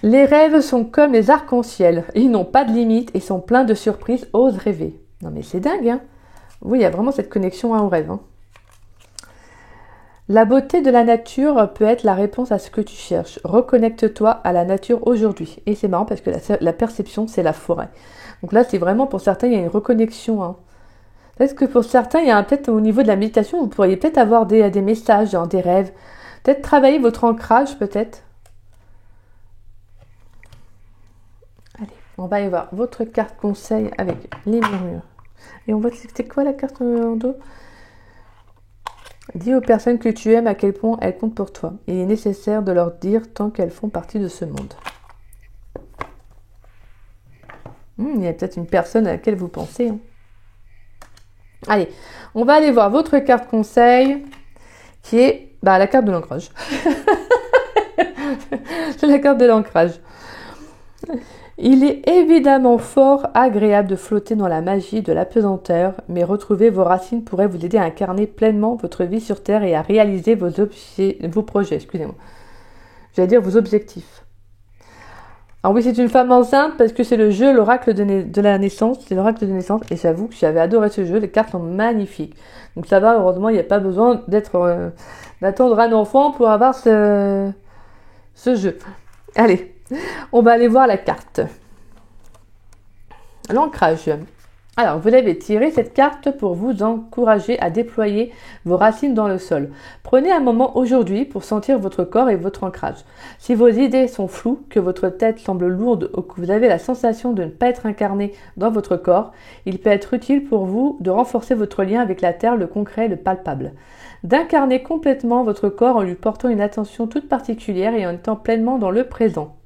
Les rêves sont comme les arcs-en-ciel. Ils n'ont pas de limite et sont pleins de surprises. Ose rêver. Non mais c'est dingue, hein. Oui, il y a vraiment cette connexion au rêve. Hein. La beauté de la nature peut être la réponse à ce que tu cherches. Reconnecte-toi à la nature aujourd'hui. Et c'est marrant parce que la perception, c'est la forêt. Donc là, c'est vraiment pour certains, il y a une reconnexion. Hein. Peut-être que pour certains, il y a peut-être au niveau de la méditation, vous pourriez peut-être avoir des messages, genre des rêves. Peut-être travailler votre ancrage, peut-être. Allez, on va aller voir votre carte conseil avec les murmures. Et on voit c'est quoi la carte en dos? Dis aux personnes que tu aimes à quel point elles comptent pour toi. Il est nécessaire de leur dire tant qu'elles font partie de ce monde. Il y a peut-être une personne à laquelle vous pensez. Hein. Allez, on va aller voir votre carte conseil qui est la carte de l'ancrage. C'est la carte de l'ancrage. Il est évidemment fort agréable de flotter dans la magie de la pesanteur, mais retrouver vos racines pourrait vous aider à incarner pleinement votre vie sur Terre et à réaliser vos projets. Excusez-moi. J'allais dire vos objectifs. Alors oui, c'est une femme enceinte parce que c'est le jeu, l'oracle de la naissance. C'est l'oracle de naissance et j'avoue que j'avais adoré ce jeu. Les cartes sont magnifiques. Donc ça va, heureusement, il n'y a pas besoin d'attendre un enfant pour avoir ce jeu. Allez. On va aller voir la carte. L'ancrage. Alors, vous avez tiré cette carte pour vous encourager à déployer vos racines dans le sol. Prenez un moment aujourd'hui pour sentir votre corps et votre ancrage. Si vos idées sont floues, que votre tête semble lourde ou que vous avez la sensation de ne pas être incarné dans votre corps, il peut être utile pour vous de renforcer votre lien avec la terre, le concret, le palpable. D'incarner complètement votre corps en lui portant une attention toute particulière et en étant pleinement dans le présent.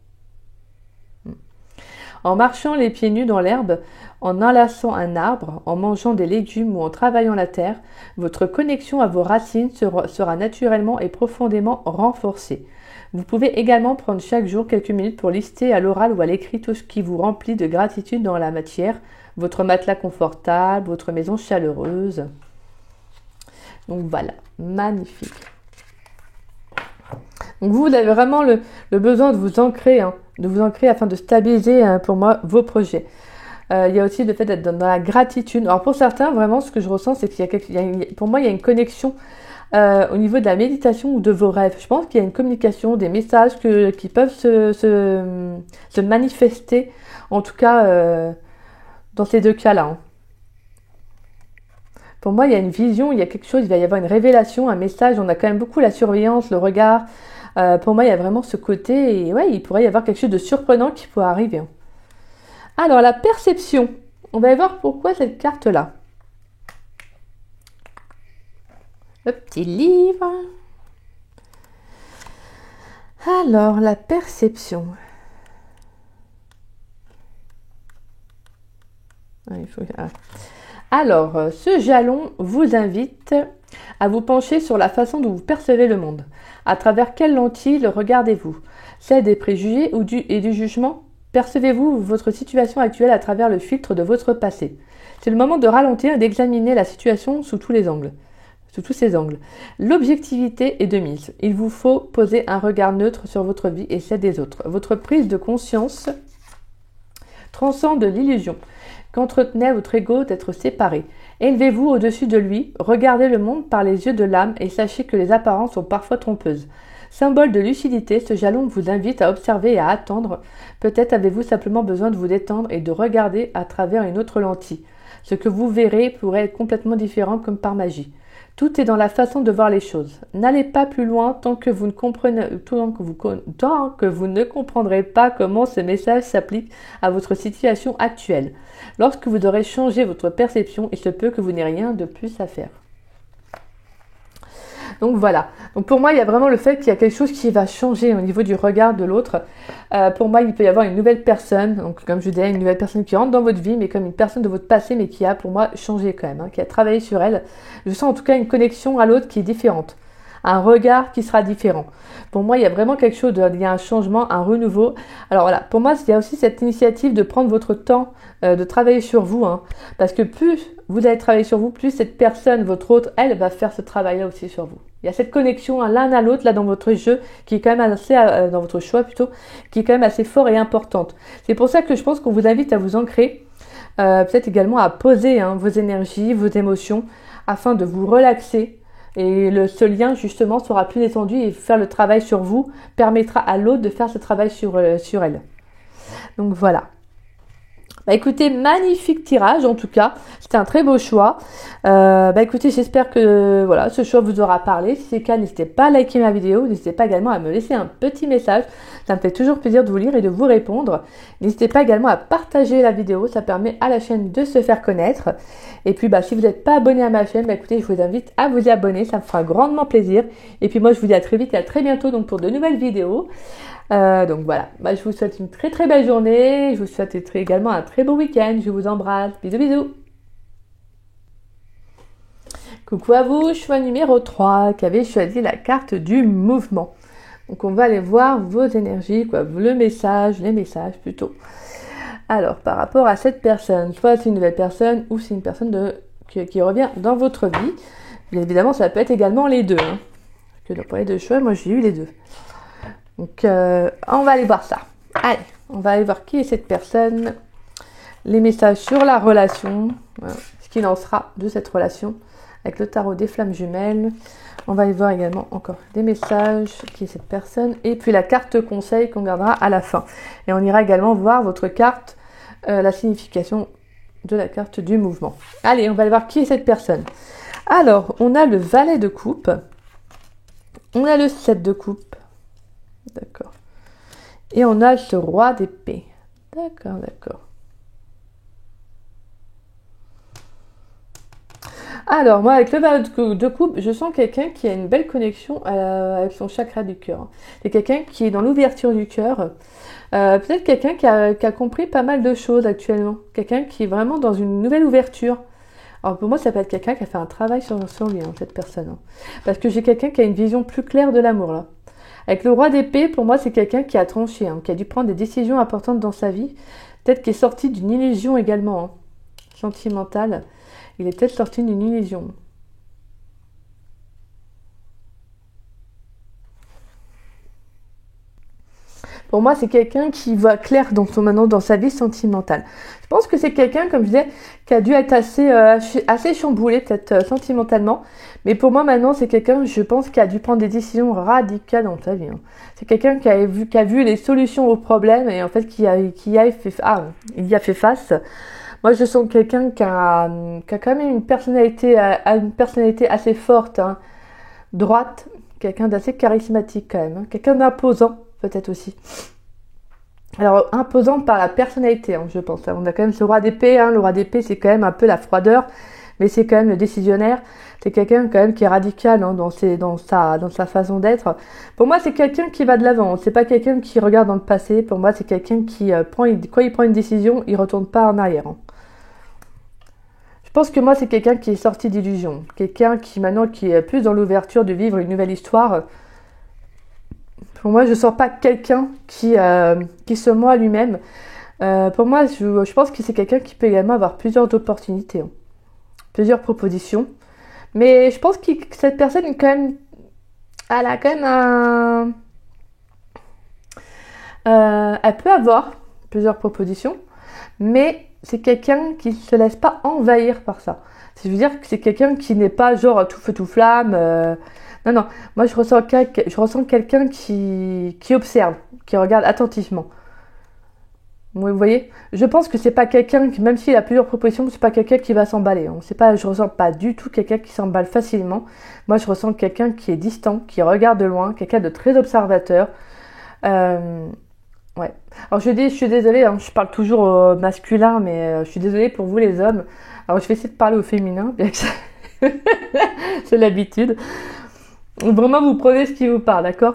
En marchant les pieds nus dans l'herbe, en enlaçant un arbre, en mangeant des légumes ou en travaillant la terre, votre connexion à vos racines sera naturellement et profondément renforcée. Vous pouvez également prendre chaque jour quelques minutes pour lister à l'oral ou à l'écrit tout ce qui vous remplit de gratitude dans la matière, votre matelas confortable, votre maison chaleureuse. Donc voilà, magnifique. Donc vous avez vraiment le besoin de vous ancrer, afin de stabiliser pour moi vos projets. Il y a aussi le fait d'être dans la gratitude. Alors pour certains, vraiment, ce que je ressens, c'est pour moi, il y a une connexion au niveau de la méditation ou de vos rêves. Je pense qu'il y a une communication, des messages qui peuvent se manifester, en tout cas dans ces deux cas-là. Hein. Pour moi, il y a une vision, il y a quelque chose, il va y avoir une révélation, un message. On a quand même beaucoup la surveillance, le regard. Pour moi, il y a vraiment ce côté, et ouais, il pourrait y avoir quelque chose de surprenant qui pourrait arriver. Hein. Alors, la perception. On va voir pourquoi cette carte-là. Le petit livre. Alors, la perception. Alors, ce jalon vous invite à vous pencher sur la façon dont vous percevez le monde. À travers quelle lentille le regardez-vous? Celle des préjugés et du jugement? Percevez-vous votre situation actuelle à travers le filtre de votre passé? C'est le moment de ralentir et d'examiner la situation sous tous ses angles. L'objectivité est de mise. Il vous faut poser un regard neutre sur votre vie et celle des autres. Votre prise de conscience transcende l'illusion qu'entretenait votre ego d'être séparé. Élevez-vous au-dessus de lui, regardez le monde par les yeux de l'âme et sachez que les apparences sont parfois trompeuses. Symbole de lucidité, ce jalon vous invite à observer et à attendre. Peut-être avez-vous simplement besoin de vous détendre et de regarder à travers une autre lentille. Ce que vous verrez pourrait être complètement différent comme par magie. Tout est dans la façon de voir les choses. N'allez pas plus loin tant que vous ne comprendrez pas comment ce message s'applique à votre situation actuelle. Lorsque vous aurez changé votre perception, il se peut que vous n'ayez rien de plus à faire. Donc voilà. Donc pour moi, il y a vraiment le fait qu'il y a quelque chose qui va changer au niveau du regard de l'autre. Pour moi, il peut y avoir une nouvelle personne. Donc comme je disais, une nouvelle personne qui rentre dans votre vie, mais comme une personne de votre passé, mais qui a pour moi changé quand même, qui a travaillé sur elle. Je sens en tout cas une connexion à l'autre qui est différente. Un regard qui sera différent. Pour moi, il y a vraiment quelque chose, il y a un changement, un renouveau. Alors voilà, pour moi, il y a aussi cette initiative de prendre votre temps, de travailler sur vous. Parce que plus vous allez travailler sur vous, plus cette personne, votre autre, elle va faire ce travail-là aussi sur vous. Il y a cette connexion l'un à l'autre, là, dans votre jeu, qui est quand même assez, dans votre choix plutôt, qui est quand même assez fort et importante. C'est pour ça que je pense qu'on vous invite à vous ancrer, peut-être également à poser vos énergies, vos émotions, afin de vous relaxer. Et ce lien, justement, sera plus détendu et faire le travail sur vous permettra à l'autre de faire ce travail sur elle. Donc voilà. Bah écoutez, magnifique tirage en tout cas, c'était un très beau choix. Écoutez, j'espère que voilà, ce choix vous aura parlé. Si c'est le cas, n'hésitez pas à liker ma vidéo, n'hésitez pas également à me laisser un petit message. Ça me fait toujours plaisir de vous lire et de vous répondre. N'hésitez pas également à partager la vidéo, ça permet à la chaîne de se faire connaître. Et puis si vous n'êtes pas abonné à ma chaîne, écoutez, je vous invite à vous y abonner, ça me fera grandement plaisir. Et puis moi, je vous dis à très vite et à très bientôt donc pour de nouvelles vidéos. Donc voilà, je vous souhaite une très très belle journée, je vous souhaite également un très beau week-end, je vous embrasse, bisous bisous. Coucou à vous, choix numéro 3 qui avait choisi la carte du mouvement. Donc on va aller voir vos énergies, les messages plutôt. Alors par rapport à cette personne, soit c'est une nouvelle personne ou c'est une personne qui revient dans votre vie. Bien évidemment ça peut être également les deux. Parce que dans pour les deux choix, moi j'ai eu les deux. Donc, on va aller voir ça. Allez, on va aller voir qui est cette personne, les messages sur la relation, ce qu'il en sera de cette relation avec le tarot des flammes jumelles. On va aller voir également encore des messages, qui est cette personne, et puis la carte conseil qu'on gardera à la fin. Et on ira également voir votre carte, la signification de la carte du mouvement. Allez, on va aller voir qui est cette personne. Alors, on a le valet de coupe, on a le 7 de coupe. D'accord. Et on a ce roi d'épée. D'accord. Alors, moi, avec le valet de coupe, je sens quelqu'un qui a une belle connexion avec son chakra du cœur. C'est quelqu'un qui est dans l'ouverture du cœur. Peut-être quelqu'un qui a compris pas mal de choses actuellement. Quelqu'un qui est vraiment dans une nouvelle ouverture. Alors, pour moi, ça peut être quelqu'un qui a fait un travail sur lui, cette personne. Parce que j'ai quelqu'un qui a une vision plus claire de l'amour, là. Avec le roi d'épée, pour moi, c'est quelqu'un qui a tranché, qui a dû prendre des décisions importantes dans sa vie, peut-être qui est sorti d'une illusion également. sentimental, il est peut-être sorti d'une illusion. Pour moi, c'est quelqu'un qui voit clair maintenant dans sa vie sentimentale. Je pense que c'est quelqu'un, comme je disais, qui a dû être assez chamboulé, peut-être sentimentalement. Mais pour moi, maintenant, c'est quelqu'un, je pense, qui a dû prendre des décisions radicales dans sa vie. Hein. C'est quelqu'un qui a vu les solutions aux problèmes et en fait, il y a fait face. Moi, je sens quelqu'un qui a quand même une personnalité assez forte, hein, droite, quelqu'un d'assez charismatique quand même, hein, quelqu'un d'imposant peut-être aussi. Alors, imposant par la personnalité, hein, je pense. On a quand même ce roi d'épée. Hein. Le roi d'épée, c'est quand même un peu la froideur, mais c'est quand même le décisionnaire. C'est quelqu'un quand même qui est radical hein, dans sa façon d'être. Pour moi, c'est quelqu'un qui va de l'avant. C'est pas quelqu'un qui regarde dans le passé. Pour moi, c'est quelqu'un qui, quand il prend une décision, il retourne pas en arrière. Hein. Je pense que moi, c'est quelqu'un qui est sorti d'illusion. Quelqu'un qui, maintenant, qui est plus dans l'ouverture de vivre une nouvelle histoire. Pour moi, je ne sens pas quelqu'un qui se ment à lui-même. Pour moi, je pense que c'est quelqu'un qui peut également avoir plusieurs opportunités, hein, plusieurs propositions. Mais je pense que cette personne, quand même, elle a quand même elle peut avoir plusieurs propositions, mais c'est quelqu'un qui ne se laisse pas envahir par ça. Je veux dire que c'est quelqu'un qui n'est pas genre tout feu tout flamme. Non, non. Moi, je ressens quelqu'un qui observe, qui regarde attentivement. Vous voyez? Je pense que c'est pas quelqu'un qui, même s'il a plusieurs propositions, c'est pas quelqu'un qui va s'emballer. Hein. Je ressens pas du tout quelqu'un qui s'emballe facilement. Moi, je ressens quelqu'un qui est distant, qui regarde de loin, quelqu'un de très observateur. Ouais. Alors, je suis désolée, hein, je parle toujours au masculin, mais je suis désolée pour vous, les hommes. Alors, je vais essayer de parler au féminin, bien que c'est l'habitude. Vraiment, vous prenez ce qui vous parle, d'accord?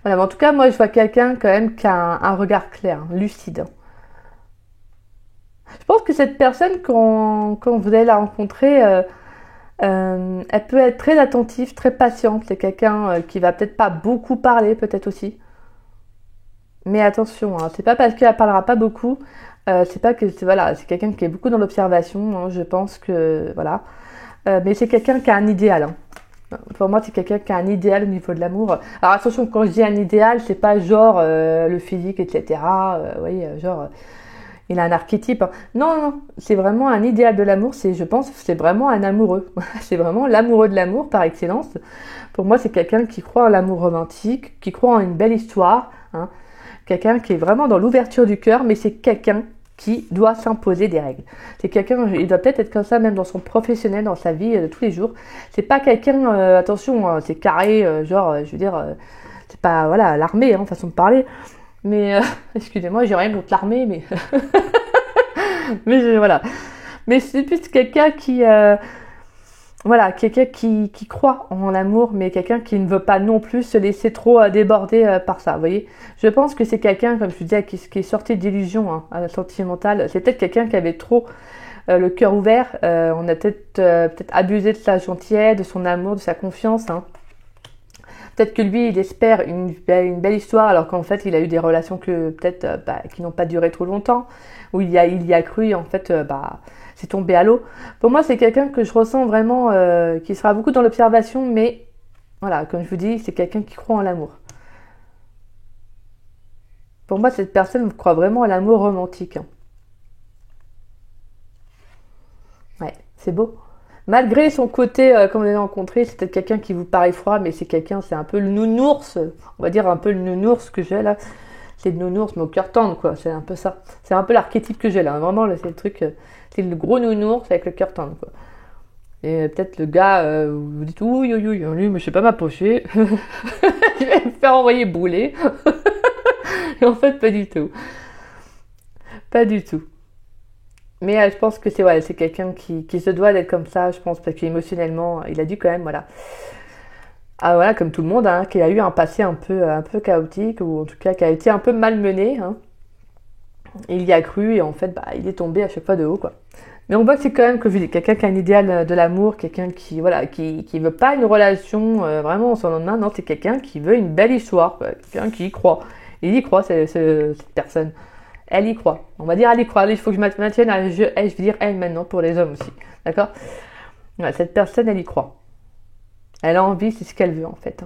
Voilà, mais en tout cas, moi, je vois quelqu'un quand même qui a un regard clair, lucide. Je pense que cette personne, quand vous allez la rencontrer, elle peut être très attentive, très patiente. C'est quelqu'un qui va peut-être pas beaucoup parler, peut-être aussi. Mais attention, hein, c'est pas parce qu'elle parlera pas beaucoup, c'est pas que voilà, c'est quelqu'un qui est beaucoup dans l'observation. Hein, je pense que voilà, mais c'est quelqu'un qui a un idéal. Hein. Pour moi, c'est quelqu'un qui a un idéal au niveau de l'amour. Alors attention, quand je dis un idéal, c'est pas genre le physique, etc. Vous voyez, genre il a un archétype. Hein. Non, non, c'est vraiment un idéal de l'amour. Je pense, c'est vraiment un amoureux. C'est vraiment l'amoureux de l'amour par excellence. Pour moi, c'est quelqu'un qui croit en l'amour romantique, qui croit en une belle histoire. Hein. Quelqu'un qui est vraiment dans l'ouverture du cœur, mais c'est quelqu'un qui doit s'imposer des règles. C'est quelqu'un, il doit peut-être être comme ça même dans son professionnel, dans sa vie de tous les jours. C'est pas quelqu'un, attention, c'est carré, je veux dire, c'est pas, voilà, l'armée, hein, façon de parler. Mais, excusez-moi, j'ai rien contre l'armée, mais, voilà. Mais c'est plus quelqu'un qui, voilà, quelqu'un qui croit en l'amour, mais quelqu'un qui ne veut pas non plus se laisser trop déborder par ça, vous voyez. Je pense que c'est quelqu'un, comme je vous disais, qui est sorti d'illusion hein, sentimentale. C'est peut-être quelqu'un qui avait trop le cœur ouvert. On a peut-être abusé de sa gentillesse, de son amour, de sa confiance. Hein. Peut-être que lui, il espère une belle histoire, alors qu'en fait, il a eu des relations qui n'ont pas duré trop longtemps, où il y a cru, et en fait, c'est tombé à l'eau. Pour moi, c'est quelqu'un que je ressens vraiment, qui sera beaucoup dans l'observation, mais voilà, comme je vous dis, c'est quelqu'un qui croit en l'amour. Pour moi, cette personne croit vraiment à l'amour romantique. Hein. Ouais, c'est beau. Malgré son côté, comme on l'a rencontré, c'est peut-être quelqu'un qui vous paraît froid, mais c'est un peu le nounours, on va dire un peu le nounours que j'ai là. C'est le nounours, mais au cœur tendre, quoi. C'est un peu ça. C'est un peu l'archétype que j'ai là. Vraiment, là, c'est le truc, c'est le gros nounours avec le cœur tendre, quoi. Et peut-être le gars, vous vous dites, oui, lui, mais je sais pas m'approcher. Je vais me faire envoyer bouler. Et en fait, pas du tout. Pas du tout. Mais je pense que c'est quelqu'un qui se doit d'être comme ça, je pense, parce qu'émotionnellement, il a dû quand même, voilà. Ah voilà, comme tout le monde, hein, qui a eu un passé un peu chaotique, ou en tout cas qui a été un peu malmené. Hein. Il y a cru et en fait, il est tombé à chaque fois de haut, quoi. Mais on voit que c'est quand même, que je dis, quelqu'un qui a un idéal de l'amour, quelqu'un qui, voilà, qui veut pas une relation vraiment en son lendemain. Non, c'est quelqu'un qui veut une belle histoire, quoi. Quelqu'un qui y croit. Il y croit, cette personne. Elle y croit. On va dire elle y croit. Allez, il faut que je maintienne à je vais dire elle maintenant pour les hommes aussi. D'accord? Voilà, cette personne, elle y croit. Elle a envie, c'est ce qu'elle veut en fait.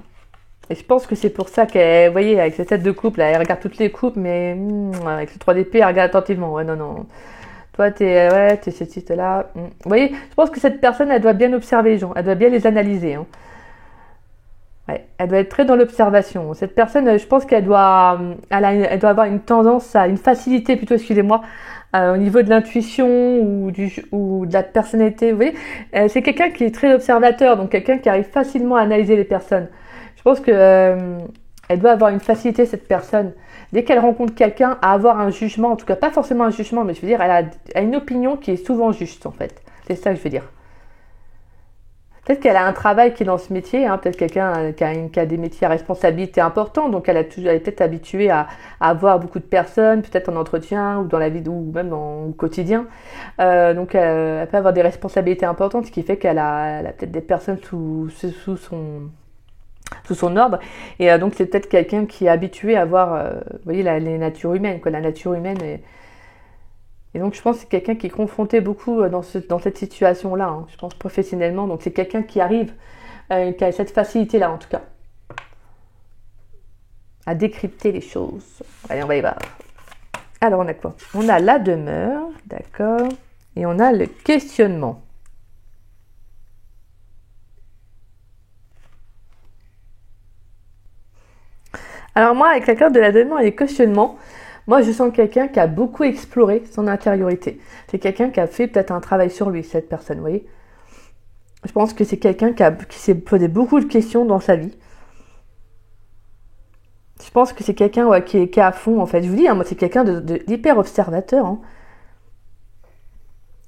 Et je pense que c'est pour ça qu'elle, vous voyez, avec ses têtes de couple, là, elle regarde toutes les couples, mais avec le 3 d'épée, elle regarde attentivement. Ouais, non, non. Toi, t'es ceci, t'es là. Vous voyez, je pense que cette personne, elle doit bien observer les gens. Elle doit bien les analyser. Hein. Ouais, elle doit être très dans l'observation. Cette personne, je pense qu'elle doit, elle doit avoir une tendance à une facilité plutôt, excusez-moi, au niveau de l'intuition ou de la personnalité. Vous voyez, c'est quelqu'un qui est très observateur, donc quelqu'un qui arrive facilement à analyser les personnes. Je pense que elle doit avoir une facilité, cette personne. Dès qu'elle rencontre quelqu'un, à avoir un jugement, en tout cas pas forcément un jugement, mais je veux dire, elle a une opinion qui est souvent juste en fait. C'est ça que je veux dire. Peut-être qu'elle a un travail qui est dans ce métier, hein, peut-être quelqu'un qui a des métiers à responsabilité importante, donc elle est peut-être habituée à voir beaucoup de personnes, peut-être en entretien ou dans la vie ou même au quotidien. Donc elle peut avoir des responsabilités importantes, ce qui fait qu'elle a peut-être des personnes sous son ordre. Et donc c'est peut-être quelqu'un qui est habitué à voir, vous voyez, les natures humaines, quoi, la nature humaine et donc, je pense que c'est quelqu'un qui est confronté beaucoup dans cette situation-là, hein, je pense professionnellement. Donc, c'est quelqu'un qui arrive, qui a cette facilité-là, en tout cas, à décrypter les choses. Allez, on va y voir. Alors, on a quoi? On a la demeure, d'accord, et on a le questionnement. Alors, moi, avec la carte de la demeure et les questionnements, moi, je sens quelqu'un qui a beaucoup exploré son intériorité. C'est quelqu'un qui a fait peut-être un travail sur lui, cette personne, vous voyez. Je pense que c'est quelqu'un qui s'est posé beaucoup de questions dans sa vie. Je pense que c'est quelqu'un qui est à fond, en fait. Je vous dis, hein, moi, c'est quelqu'un d'hyper observateur. Hein.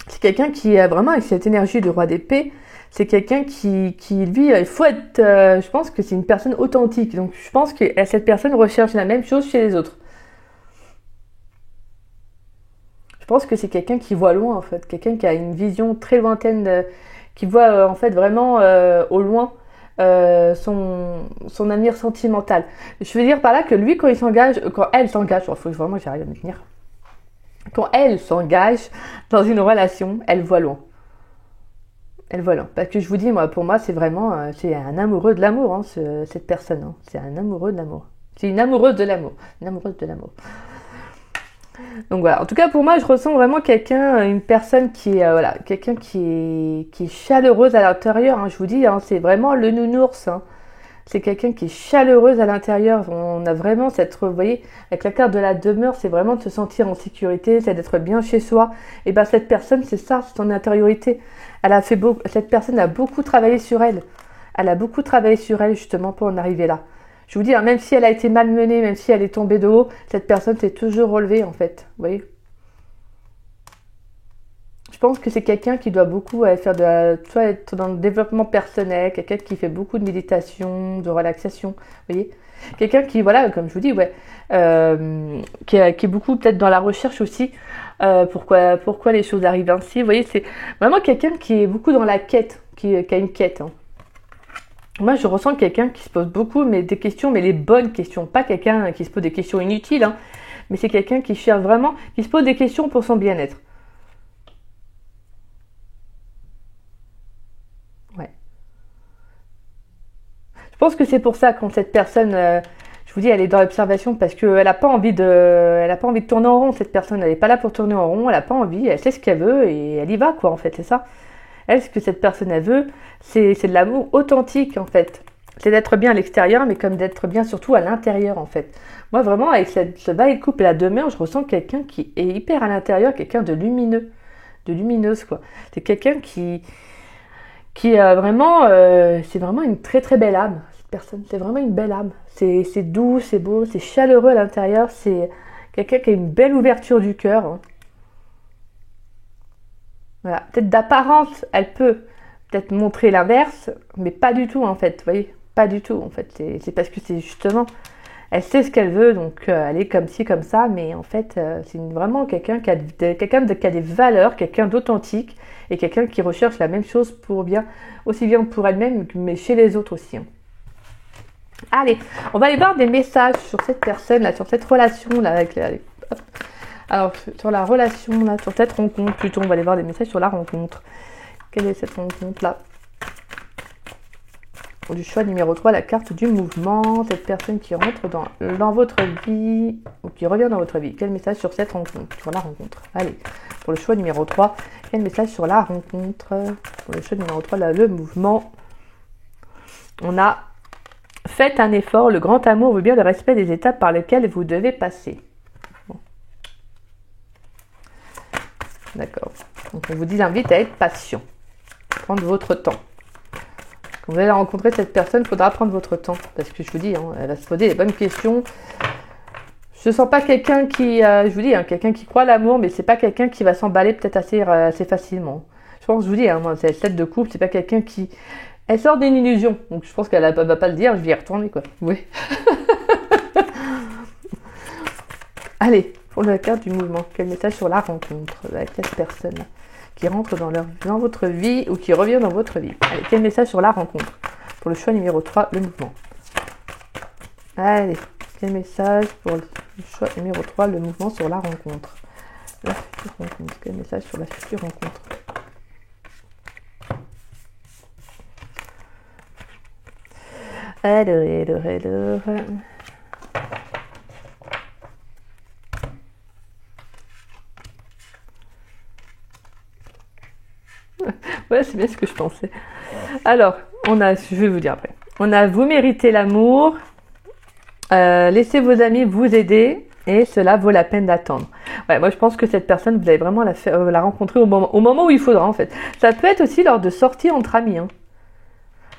C'est quelqu'un qui a vraiment, avec cette énergie du roi d'épée, c'est quelqu'un qui lui, il faut être... je pense que c'est une personne authentique. Donc, je pense que cette personne recherche la même chose chez les autres. Je pense que c'est quelqu'un qui voit loin en fait, quelqu'un qui a une vision très lointaine, qui voit en fait vraiment au loin son avenir sentimental. Je veux dire par là que lui quand elle s'engage, il faut vraiment que j'arrive à me tenir. Quand elle s'engage dans une relation, elle voit loin. Elle voit loin. Parce que je vous dis, moi, pour moi, c'est vraiment, c'est un amoureux de l'amour, hein, cette personne. Hein. C'est un amoureux de l'amour. C'est une amoureuse de l'amour. Une amoureuse de l'amour. Donc voilà, en tout cas pour moi je ressens vraiment une personne qui est quelqu'un qui est chaleureuse à l'intérieur. Hein, je vous dis, hein, c'est vraiment le nounours. Hein. C'est quelqu'un qui est chaleureuse à l'intérieur. On a vraiment vous voyez, avec la carte de la demeure, c'est vraiment de se sentir en sécurité, c'est d'être bien chez soi. Et ben cette personne, c'est ça, c'est son intériorité. Cette personne a beaucoup travaillé sur elle. Elle a beaucoup travaillé sur elle justement pour en arriver là. Je vous dis, hein, même si elle a été malmenée, même si elle est tombée de haut, cette personne s'est toujours relevée, en fait. Vous voyez? Je pense que c'est quelqu'un qui doit beaucoup soit être dans le développement personnel, quelqu'un qui fait beaucoup de méditation, de relaxation, vous voyez? Quelqu'un qui, voilà, comme je vous dis, qui est beaucoup peut-être dans la recherche aussi. Pourquoi les choses arrivent ainsi? Vous voyez, c'est vraiment quelqu'un qui est beaucoup dans la quête, qui a une quête, hein. Moi, je ressens quelqu'un qui se pose beaucoup des questions, mais les bonnes questions. Pas quelqu'un qui se pose des questions inutiles, hein, mais c'est quelqu'un qui cherche vraiment, qui se pose des questions pour son bien-être. Ouais. Je pense que c'est pour ça quand cette personne, je vous dis, elle est dans l'observation parce qu'elle n'a pas envie de tourner en rond. Cette personne, elle n'est pas là pour tourner en rond. Elle n'a pas envie. Elle sait ce qu'elle veut et elle y va, quoi. En fait, c'est ça. Elle, ce que cette personne elle veut, c'est de l'amour authentique en fait. C'est d'être bien à l'extérieur, mais comme d'être bien surtout à l'intérieur en fait. Moi vraiment, avec ce bas et coupe et la demeure, je ressens quelqu'un qui est hyper à l'intérieur, quelqu'un de lumineux, de lumineuse quoi. C'est quelqu'un qui a vraiment, c'est vraiment une très très belle âme. Cette personne, c'est vraiment une belle âme. C'est doux, c'est beau, c'est chaleureux à l'intérieur. C'est quelqu'un qui a une belle ouverture du cœur. Hein. Voilà. Peut-être d'apparence, elle peut peut-être montrer l'inverse, mais pas du tout en fait, vous voyez, pas du tout en fait. C'est parce que c'est justement, elle sait ce qu'elle veut, donc elle est comme ci, comme ça, mais en fait, c'est vraiment quelqu'un qui a des valeurs, quelqu'un d'authentique, et quelqu'un qui recherche la même chose aussi bien pour elle-même, mais chez les autres aussi. Hein. Allez, on va aller voir des messages sur cette personne, là, sur cette relation là, Alors, sur la relation, là, sur cette rencontre, plutôt, on va aller voir des messages sur la rencontre. Quelle est cette rencontre-là? Du choix numéro 3, la carte du mouvement. Cette personne qui rentre dans votre vie ou qui revient dans votre vie. Quel message sur cette rencontre, sur la rencontre? Allez, pour le choix numéro 3, quel message sur la rencontre? Pour le choix numéro 3, là, le mouvement. On a faites un effort, le grand amour veut bien le respect des étapes par lesquelles vous devez passer. Bon. D'accord. Donc on vous invite à être patient. Prendre votre temps. Quand vous allez rencontrer cette personne, il faudra prendre votre temps. Parce que je vous dis, elle va se poser les bonnes questions. Je ne sens pas quelqu'un qui, je vous dis, quelqu'un qui croit à l'amour, mais c'est pas quelqu'un qui va s'emballer peut-être assez facilement. Je pense, je vous dis, moi, c'est cette de couple, c'est pas quelqu'un qui... Elle sort d'une illusion. Donc je pense qu'elle ne va pas le dire, je vais y retourner, quoi. Oui. Allez, pour la carte du mouvement, quel message sur la rencontre avec cette personne qui rentre dans votre vie ou qui revient dans votre vie. Allez, quel message sur la rencontre? Pour le choix numéro 3, le mouvement. Allez, quel message pour le choix numéro 3, le mouvement sur la rencontre. La future rencontre. Quel message sur la future rencontre? Alors. Ouais, c'est bien ce que je pensais. Alors, je vais vous dire après. On a vous méritez l'amour, laissez vos amis vous aider et cela vaut la peine d'attendre. Ouais, moi je pense que cette personne, vous allez vraiment la rencontrer au moment où il faudra en fait. Ça peut être aussi lors de sorties entre amis.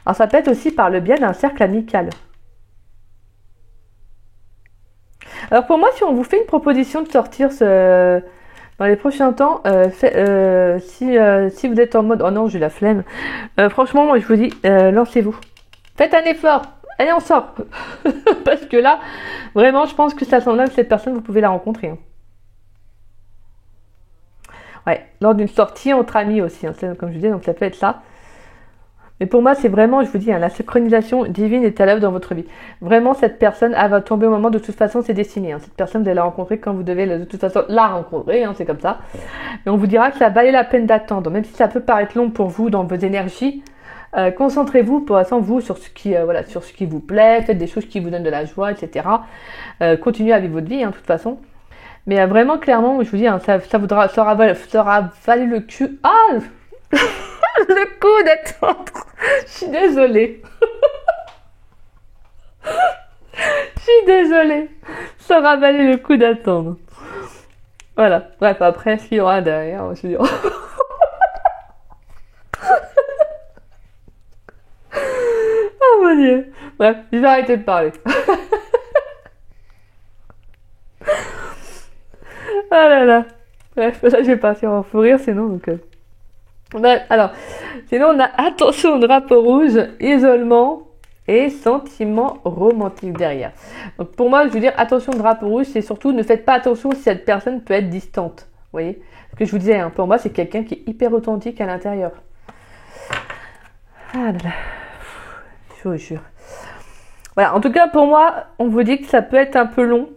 Alors ça peut être aussi par le biais d'un cercle amical. Alors pour moi, si on vous fait une proposition de sortir dans les prochains temps, si vous êtes en mode oh non j'ai la flemme, franchement moi je vous dis lancez-vous, faites un effort, allez on sort. Parce que là vraiment je pense que ça semble que cette personne vous pouvez la rencontrer. Ouais, lors d'une sortie entre amis aussi, comme je disais, donc ça peut être ça. Mais pour moi, c'est vraiment, je vous dis, la synchronisation divine est à l'œuvre dans votre vie. Vraiment, cette personne, elle va tomber au moment, de toute façon, c'est destiné. Cette personne, vous allez la rencontrer quand vous devez, de toute façon, la rencontrer, c'est comme ça. Mais on vous dira que ça valait la peine d'attendre. Même si ça peut paraître long pour vous dans vos énergies, concentrez-vous, pour l'instant, vous, sur ce qui vous plaît, faites des choses qui vous donnent de la joie, etc. Continuez à vivre votre vie, de toute façon. Mais vraiment, clairement, je vous dis, ça aura valu le cul. Ah le coup d'attendre. Je suis désolée. Je suis désolée. Ça aura valu le coup d'attendre. Voilà. Bref, après, ce qu'il y aura derrière, je veux dire. Oh mon Dieu. Bref, je vais arrêter de parler. Ah là là. Bref, là, je vais partir en fou rire, sinon, donc... Bref, alors, sinon on a attention au drapeau rouge, isolement et sentiment romantique derrière. Donc pour moi, je veux dire attention au drapeau rouge, c'est surtout ne faites pas attention si cette personne peut être distante. Vous voyez? Ce que je vous disais, pour moi c'est quelqu'un qui est hyper authentique à l'intérieur. Ah là là, je vous jure. Voilà, en tout cas pour moi, on vous dit que ça peut être un peu long,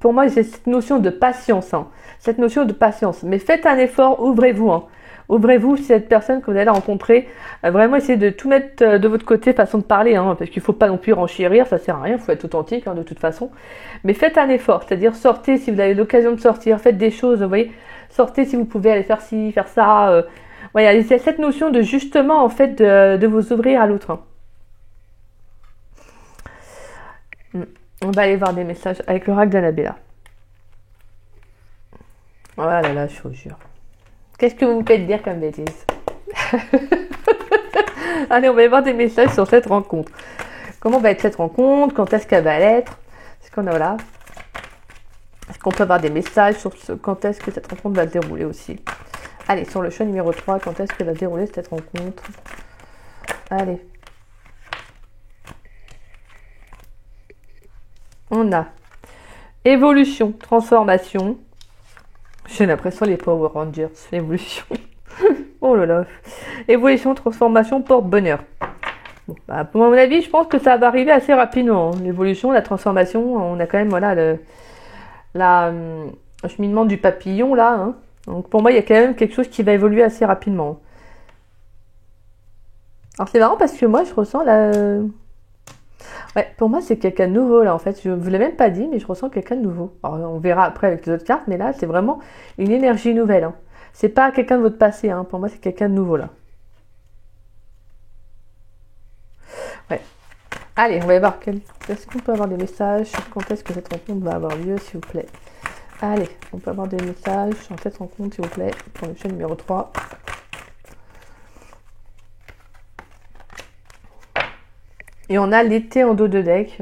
pour moi j'ai cette notion de patience, cette notion de patience. Mais faites un effort, ouvrez-vous. Ouvrez-vous si cette personne que vous allez rencontrer, vraiment essayez de tout mettre de votre côté, façon de parler, parce qu'il ne faut pas non plus renchérir, ça sert à rien, il faut être authentique de toute façon. Mais faites un effort, c'est-à-dire sortez si vous avez l'occasion de sortir, faites des choses, vous voyez, sortez si vous pouvez aller faire ci, faire ça. Voilà, il y a cette notion de justement en fait de vous ouvrir à l'autre. On va aller voir des messages avec l'oracle d'Annabella. Oh là là, je vous jure. Qu'est-ce que vous me faites dire comme bêtise? Allez, on va aller voir des messages sur cette rencontre. Comment va être cette rencontre? Quand est-ce qu'elle va l'être? Est-ce qu'on a là? Est-ce qu'on peut avoir des messages sur quand est-ce que cette rencontre va se dérouler aussi? Allez, sur le choix numéro 3, quand est-ce qu'elle va se dérouler cette rencontre? Allez. On a évolution, transformation. J'ai l'impression les Power Rangers, évolution. Oh là là. Évolution, transformation, porte-bonheur. Bon, pour mon avis, je pense que ça va arriver assez rapidement. L'évolution, la transformation, on a quand même cheminement du papillon là. Hein. Donc pour moi, il y a quand même quelque chose qui va évoluer assez rapidement. Alors c'est marrant parce que moi, je ressens la... Ouais, pour moi, c'est quelqu'un de nouveau là en fait. Je ne vous l'ai même pas dit, mais je ressens quelqu'un de nouveau. Alors on verra après avec les autres cartes, mais là, c'est vraiment une énergie nouvelle. Hein. C'est pas quelqu'un de votre passé. Hein. Pour moi, c'est quelqu'un de nouveau là. Ouais. Allez, on va y voir. Est-ce qu'on peut avoir des messages? Quand est-ce que cette rencontre va avoir lieu, s'il vous plaît? Allez, on peut avoir des messages sur cette rencontre, s'il vous plaît, pour le chaîne numéro 3. Et on a l'été en dos de deck.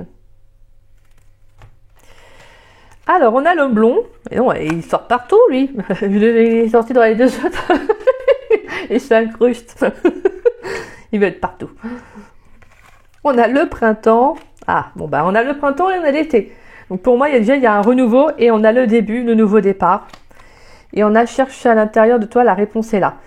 Alors, on a l'homme blond. Et non, il sort partout, lui. Il est sorti dans les deux autres. Et c'est incruste. Il va être partout. On a le printemps. Ah, bon, bah, on a le printemps et on a l'été. Donc, pour moi, il y a un renouveau et on a le début, le nouveau départ. Et on a cherché à l'intérieur de toi, la réponse est là.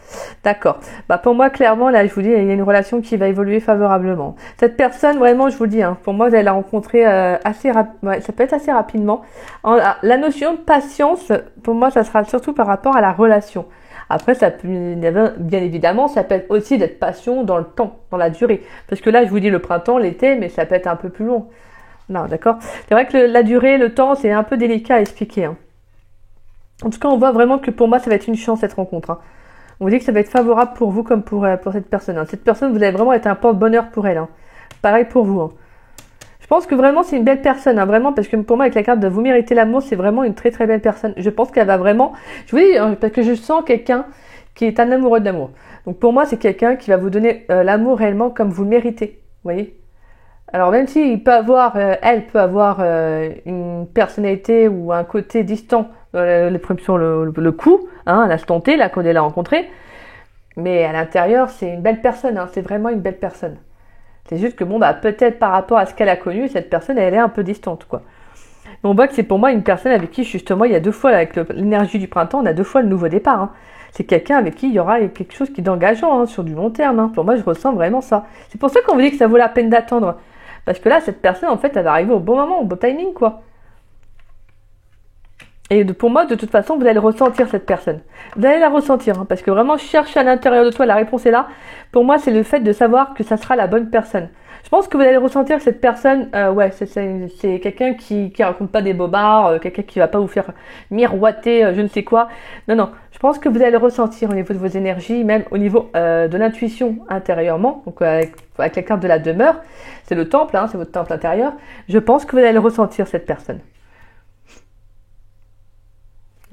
D'accord. Bah pour moi, clairement, là, je vous dis, il y a une relation qui va évoluer favorablement. Cette personne, vraiment, je vous le dis, hein, pour moi, vous allez la rencontrer ouais, ça peut être assez rapidement. La notion de patience, pour moi, ça sera surtout par rapport à la relation. Après, ça peut, bien évidemment, ça peut être aussi d'être patient dans le temps, dans la durée. Parce que là, je vous dis le printemps, l'été, mais ça peut être un peu plus long. Non, d'accord. C'est vrai que la durée, le temps, c'est un peu délicat à expliquer. Hein. En tout cas, on voit vraiment que pour moi, ça va être une chance cette rencontre. Hein. On vous dit que ça va être favorable pour vous comme pour cette personne. Hein. Cette personne, vous allez vraiment être un porte-bonheur pour elle. Hein. Pareil pour vous. Hein. Je pense que vraiment, c'est une belle personne. Hein, vraiment, parce que pour moi, avec la carte de vous méritez l'amour, c'est vraiment une très très belle personne. Je pense qu'elle va vraiment... Je vous dis, hein, parce que je sens quelqu'un qui est un amoureux d'amour. Donc pour moi, c'est quelqu'un qui va vous donner l'amour réellement comme vous le méritez. Vous voyez ? Alors même si elle peut avoir une personnalité ou un côté distant sur le coup, hein, à l'instant T, là, quand elle l'a rencontré, mais à l'intérieur, c'est une belle personne, hein, c'est vraiment une belle personne. C'est juste que bon, bah peut-être par rapport à ce qu'elle a connu, cette personne, elle est un peu distante, quoi. Mais on voit que c'est pour moi une personne avec qui, justement, il y a 2 fois, avec l'énergie du printemps, on a 2 fois le nouveau départ. Hein. C'est quelqu'un avec qui il y aura quelque chose qui est engageant, hein, sur du long terme. Hein. Pour moi, je ressens vraiment ça. C'est pour ça qu'on vous dit que ça vaut la peine d'attendre. Parce que là, cette personne, en fait, elle va arriver au bon moment, au bon timing, quoi. Et pour moi, de toute façon, vous allez ressentir cette personne. Vous allez la ressentir, hein, parce que vraiment, chercher à l'intérieur de toi, la réponse est là. Pour moi, c'est le fait de savoir que ça sera la bonne personne. Je pense que vous allez ressentir que cette personne, ouais, c'est quelqu'un qui raconte pas des bobards, quelqu'un qui va pas vous faire miroiter, je ne sais quoi. Non, non. Je pense que vous allez le ressentir au niveau de vos énergies, même au niveau de l'intuition intérieurement. Donc avec la carte de la demeure, c'est le temple, hein, c'est votre temple intérieur. Je pense que vous allez le ressentir, cette personne.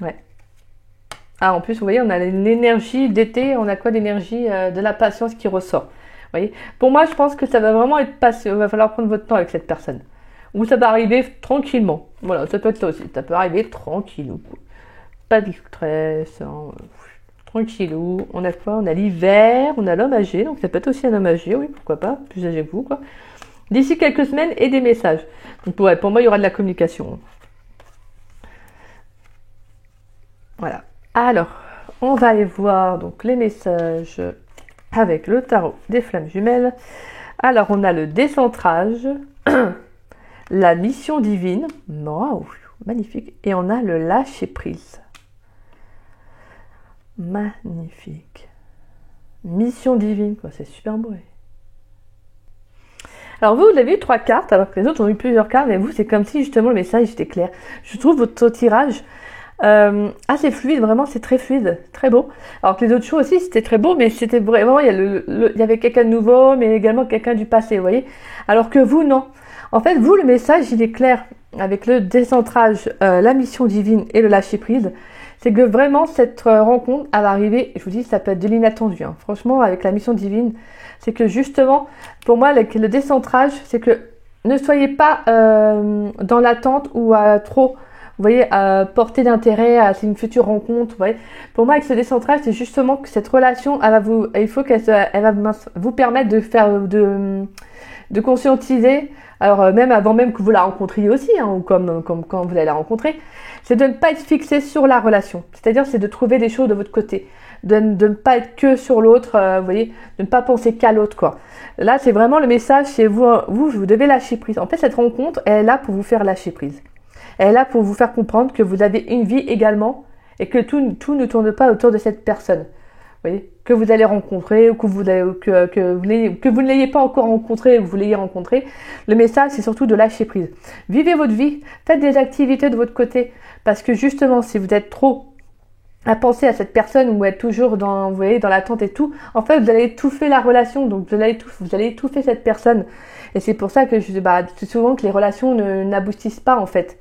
Ouais. Ah, en plus, vous voyez, on a l'énergie d'été, on a quoi d'énergie de la patience qui ressort. Vous voyez, pour moi, je pense que ça va vraiment être patient. Il va falloir prendre votre temps avec cette personne. Ou ça va arriver tranquillement. Voilà, ça peut être ça aussi. Ça peut arriver tranquillou. Pas de stress. Hein. Tranquillou. On a quoi? On a l'hiver, on a l'homme âgé. Donc ça peut être aussi un homme âgé, oui, pourquoi pas. Plus âgé que vous, quoi. D'ici quelques semaines et des messages. Donc ouais, pour moi, il y aura de la communication. Voilà. Alors, on va aller voir donc les messages avec le tarot des flammes jumelles. Alors, on a le décentrage, la mission divine, wow, magnifique, et on a le lâcher prise. Magnifique. Mission divine, quoi, c'est super beau. Alors vous avez eu 3 cartes, alors que les autres ont eu plusieurs cartes, mais vous, c'est comme si justement le message était clair. Je trouve votre tirage assez fluide, vraiment c'est très fluide, très beau. Alors que les autres choses aussi c'était très beau, mais c'était vraiment, il y avait quelqu'un de nouveau, mais également quelqu'un du passé, vous voyez. Alors que vous, non. En fait, vous, le message, il est clair, avec le décentrage, la mission divine et le lâcher prise. C'est que vraiment, cette rencontre, elle va arriver, je vous dis, ça peut être de l'inattendu. Hein. Franchement, avec la mission divine, c'est que justement, pour moi, le décentrage, c'est que ne soyez pas dans l'attente ou trop... Vous voyez, porter d'intérêt à une future rencontre. Vous voyez. Pour moi, avec ce décentrage, c'est justement que cette relation, il faut qu'elle va vous permettre de faire, de conscientiser. Alors même avant même que vous la rencontriez aussi, hein, ou comme quand vous allez la rencontrer, c'est de ne pas être fixé sur la relation. C'est-à-dire, c'est de trouver des choses de votre côté, de ne pas être que sur l'autre. Vous voyez, de ne pas penser qu'à l'autre, quoi. Là, c'est vraiment le message, c'est vous devez lâcher prise. En fait, cette rencontre, elle est là pour vous faire lâcher prise. Elle est là pour vous faire comprendre que vous avez une vie également et que tout ne tourne pas autour de cette personne. Vous voyez, que vous allez rencontrer ou que vous ne l'ayez pas encore rencontré ou que vous l'ayez rencontré. Le message, c'est surtout de lâcher prise. Vivez votre vie, faites des activités de votre côté. Parce que justement, si vous êtes trop à penser à cette personne ou être toujours dans, vous voyez, dans l'attente et tout, en fait, vous allez étouffer la relation. Donc, vous allez étouffer cette personne. Et c'est pour ça que c'est souvent que les relations n'aboutissent pas, en fait.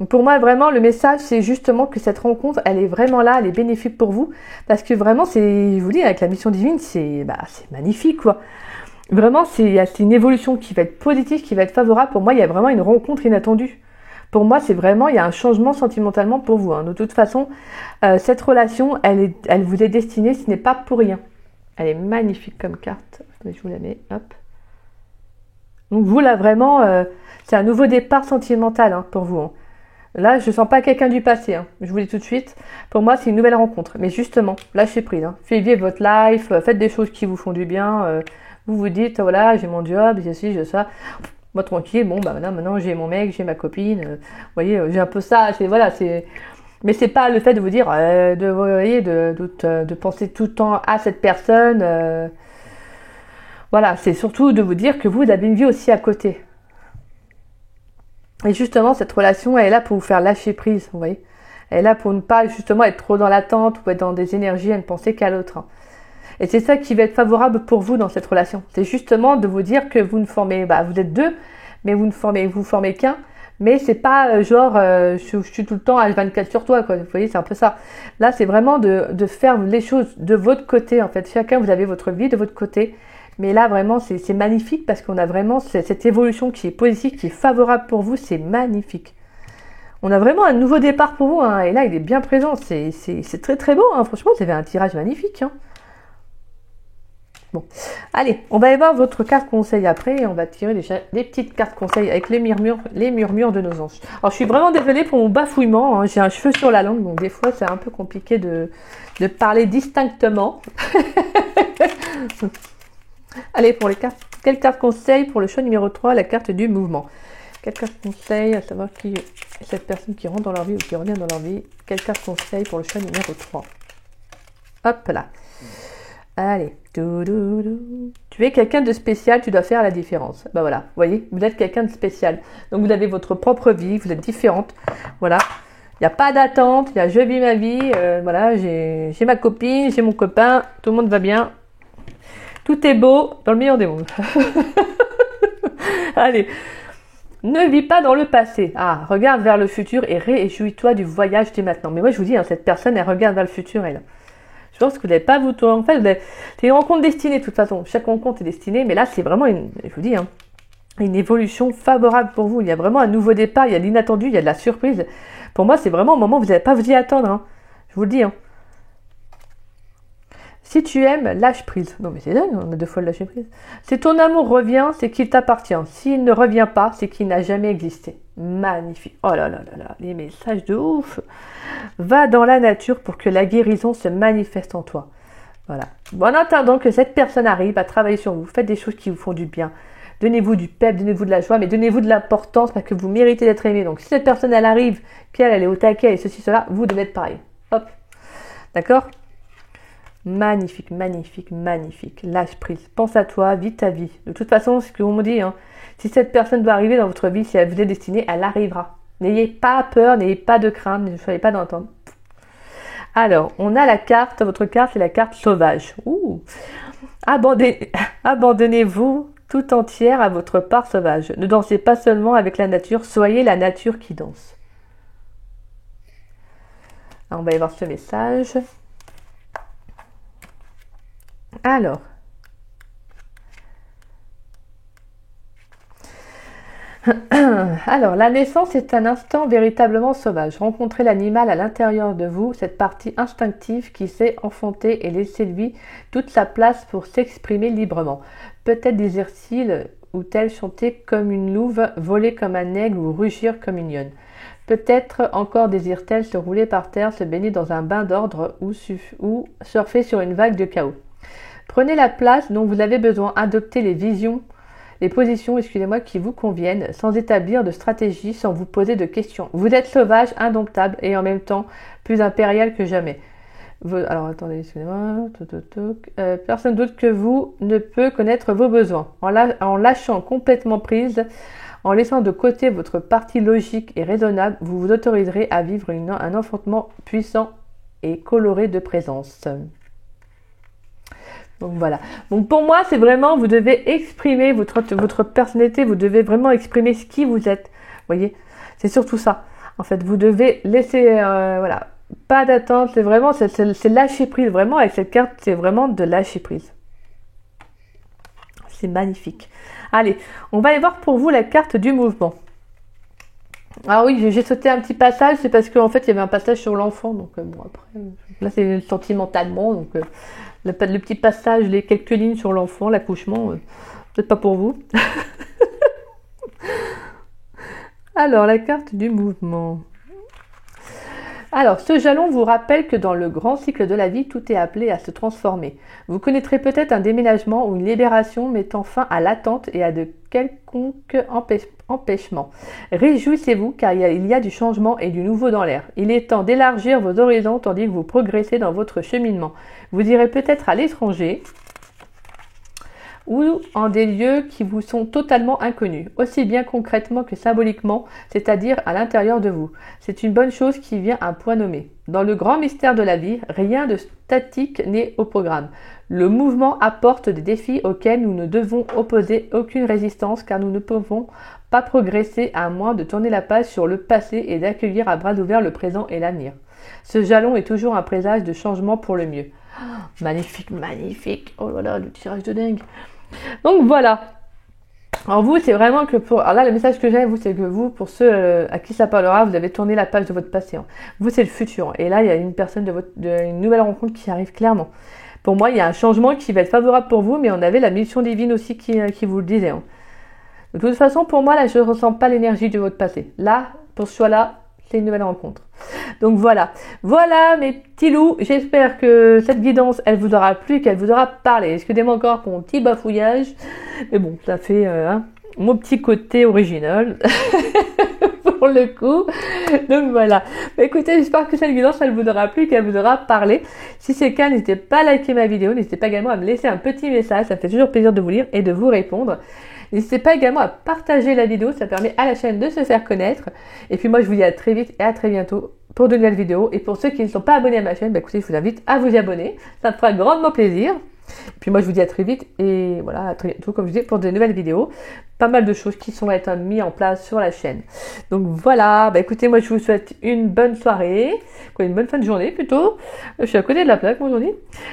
Donc pour moi, vraiment, le message, c'est justement que cette rencontre, elle est vraiment là, elle est bénéfique pour vous. Parce que vraiment, je vous dis, avec la mission divine, c'est magnifique, quoi. Vraiment, c'est une évolution qui va être positive, qui va être favorable. Pour moi, il y a vraiment une rencontre inattendue. Pour moi, il y a un changement sentimentalement pour vous. Hein. De toute façon, cette relation, elle vous est destinée, ce n'est pas pour rien. Elle est magnifique comme carte. Je vous la mets, hop. Donc vous, là, vraiment, c'est un nouveau départ sentimental hein, pour vous. Hein. Là, je ne sens pas quelqu'un du passé, hein. Je vous le dis tout de suite. Pour moi, c'est une nouvelle rencontre. Mais justement, lâchez prise. Hein. Vivez votre life, faites des choses qui vous font du bien. Vous vous dites, voilà, j'ai mon job, j'ai ci, j'ai ça. Moi, tranquille, bon, bah maintenant j'ai mon mec, j'ai ma copine. Vous voyez, j'ai un peu ça. Mais c'est pas le fait de vous dire, de penser tout le temps à cette personne. Voilà, c'est surtout de vous dire que vous avez une vie aussi à côté. Et justement, cette relation, elle est là pour vous faire lâcher prise, vous voyez. Elle est là pour ne pas justement être trop dans l'attente ou être dans des énergies à ne penser qu'à l'autre. Hein. Et c'est ça qui va être favorable pour vous dans cette relation. C'est justement de vous dire que vous ne formez, vous êtes deux, mais vous formez qu'un. Mais c'est pas je suis tout le temps H24 sur toi, quoi. Vous voyez, c'est un peu ça. Là, c'est vraiment de faire les choses de votre côté, en fait. Chacun, vous avez votre vie de votre côté. Mais là, vraiment, c'est magnifique parce qu'on a vraiment cette évolution qui est positive, qui est favorable pour vous. C'est magnifique. On a vraiment un nouveau départ pour vous. Hein, et là, il est bien présent. C'est très, très beau. Hein, franchement, vous avez un tirage magnifique. Hein. Bon, allez, on va aller voir votre carte conseil après. Et on va tirer des petites cartes conseil avec les murmures de nos anges. Alors, je suis vraiment désolée pour mon bafouillement. Hein, j'ai un cheveu sur la langue. Donc, des fois, c'est un peu compliqué de parler distinctement. Allez, pour les cartes, quelle carte conseil pour le choix numéro 3, la carte du mouvement. Quelle carte conseil, à savoir qui est cette personne qui rentre dans leur vie ou qui revient dans leur vie. Quelle carte conseil pour le choix numéro 3. Hop là. Allez. Tu es quelqu'un de spécial, tu dois faire la différence. Bah voilà, vous voyez, vous êtes quelqu'un de spécial. Donc vous avez votre propre vie, vous êtes différente. Voilà. Il n'y a pas d'attente, il y a je vis ma vie. Voilà, j'ai ma copine, j'ai mon copain, tout le monde va bien. Tout est beau dans le meilleur des mondes. Allez, ne vis pas dans le passé. Ah, regarde vers le futur et réjouis-toi du voyage du maintenant. Mais moi, je vous dis, hein, cette personne, elle regarde vers le futur, elle. Je pense que vous n'avez pas vous tourner. En fait, c'est une rencontre destinée, de toute façon. Chaque rencontre est destinée, mais là, c'est vraiment je vous dis, hein, une évolution favorable pour vous. Il y a vraiment un nouveau départ, il y a de l'inattendu, il y a de la surprise. Pour moi, c'est vraiment un moment où vous n'allez pas vous y attendre. Hein. Je vous le dis, hein. Si tu aimes, lâche prise. Non mais c'est dingue, on a 2 fois le lâcher prise. Si ton amour revient, c'est qu'il t'appartient. S'il ne revient pas, c'est qu'il n'a jamais existé. Magnifique. Oh là là là là, les messages de ouf. Va dans la nature pour que la guérison se manifeste en toi. Voilà. En attendant que cette personne arrive à travailler sur vous, faites des choses qui vous font du bien. Donnez-vous du pep, donnez-vous de la joie, mais donnez-vous de l'importance parce que vous méritez d'être aimé. Donc si cette personne, elle arrive, qu'elle est au taquet et ceci, cela, vous devez être pareil. Hop. D'accord ? Magnifique, magnifique, magnifique. Lâche prise. Pense à toi, vis ta vie. De toute façon, ce que vous me dites, hein, si cette personne doit arriver dans votre vie, si elle vous est destinée, elle arrivera. N'ayez pas peur, n'ayez pas de crainte, ne soyez pas d'entendre. Alors, on a la carte, votre carte, c'est la carte sauvage. Ouh. Abandonnez-vous tout entière à votre part sauvage. Ne dansez pas seulement avec la nature, soyez la nature qui danse. Alors, on va y voir ce message. Alors, la naissance est un instant véritablement sauvage. Rencontrez l'animal à l'intérieur de vous, cette partie instinctive qui sait enfanter et laisser lui toute sa place pour s'exprimer librement. Peut-être désire-t-il ou tel chanter comme une louve, voler comme un aigle ou rugir comme une lionne. Peut-être encore désire-t-elle se rouler par terre, se baigner dans un bain d'ordre ou surfer sur une vague de chaos. Prenez la place dont vous avez besoin, adoptez les visions, les positions, excusez-moi, qui vous conviennent, sans établir de stratégie, sans vous poser de questions. Vous êtes sauvage, indomptable et en même temps plus impérial que jamais. Alors attendez, excusez-moi. Personne d'autre que vous ne peut connaître vos besoins. En lâchant complètement prise, en laissant de côté votre partie logique et raisonnable, vous vous autoriserez à vivre un enfantement puissant et coloré de présence. Donc voilà. Donc pour moi, c'est vraiment, vous devez exprimer votre personnalité, vous devez vraiment exprimer ce qui vous êtes. Vous voyez, c'est surtout ça. En fait, vous devez laisser, voilà, pas d'attente. C'est vraiment, c'est lâcher prise. Vraiment, avec cette carte, c'est vraiment de lâcher prise. C'est magnifique. Allez, on va aller voir pour vous la carte du mouvement. Ah oui, j'ai sauté un petit passage, c'est parce qu'en fait, il y avait un passage sur l'enfant. Donc bon, après, là, c'est sentimentalement. Donc le petit passage, les quelques lignes sur l'enfant, l'accouchement, peut-être pas pour vous. Alors, la carte du mouvement. Alors, ce jalon vous rappelle que dans le grand cycle de la vie, tout est appelé à se transformer. Vous connaîtrez peut-être un déménagement ou une libération mettant fin à l'attente et à de quelconques empêchements. Réjouissez-vous car il y a du changement et du nouveau dans l'air. Il est temps d'élargir vos horizons tandis que vous progressez dans votre cheminement. Vous irez peut-être à l'étranger ou en des lieux qui vous sont totalement inconnus, aussi bien concrètement que symboliquement, c'est-à-dire à l'intérieur de vous. C'est une bonne chose qui vient à un point nommé. Dans le grand mystère de la vie, rien de statique n'est au programme. Le mouvement apporte des défis auxquels nous ne devons opposer aucune résistance car nous ne pouvons pas progresser à moins de tourner la page sur le passé et d'accueillir à bras ouverts le présent et l'avenir. Ce jalon est toujours un présage de changement pour le mieux. Oh, magnifique, magnifique. Oh là là, le tirage de dingue. Donc voilà. Alors vous, c'est vraiment que pour... Alors là, le message que j'ai, vous, c'est que vous, pour ceux à qui ça parlera, vous avez tourné la page de votre passé. Vous, c'est le futur. Et là, il y a une personne une nouvelle rencontre qui arrive clairement. Pour moi, il y a un changement qui va être favorable pour vous, mais on avait la mission divine aussi qui vous le disait. De toute façon, pour moi, là, je ne ressens pas l'énergie de votre passé. Là, pour ce choix-là, c'est une nouvelle rencontre. Donc voilà. Voilà mes petits loups. J'espère que cette guidance, elle vous aura plu, qu'elle vous aura parlé. Excusez-moi encore pour mon petit bafouillage. Mais bon, ça fait mon petit côté original. Pour le coup. Donc voilà. Mais écoutez, j'espère que cette guidance, elle vous aura plu, qu'elle vous aura parlé. Si c'est le cas, n'hésitez pas à liker ma vidéo. N'hésitez pas également à me laisser un petit message. Ça me fait toujours plaisir de vous lire et de vous répondre. N'hésitez pas également à partager la vidéo, ça permet à la chaîne de se faire connaître. Et puis moi, je vous dis à très vite et à très bientôt pour de nouvelles vidéos. Et pour ceux qui ne sont pas abonnés à ma chaîne, écoutez, je vous invite à vous y abonner. Ça me fera grandement plaisir. Et puis moi, je vous dis à très vite et voilà, à très bientôt, comme je dis, pour de nouvelles vidéos. Pas mal de choses qui sont être mises en place sur la chaîne. Donc voilà, écoutez, moi, je vous souhaite une bonne soirée, une bonne fin de journée plutôt. Je suis à côté de la plaque aujourd'hui.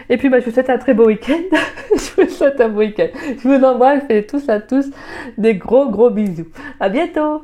Et puis, je vous souhaite un très beau week-end. Je vous souhaite un beau week-end. Je vous embrasse, je fais tous à tous des gros bisous. À bientôt.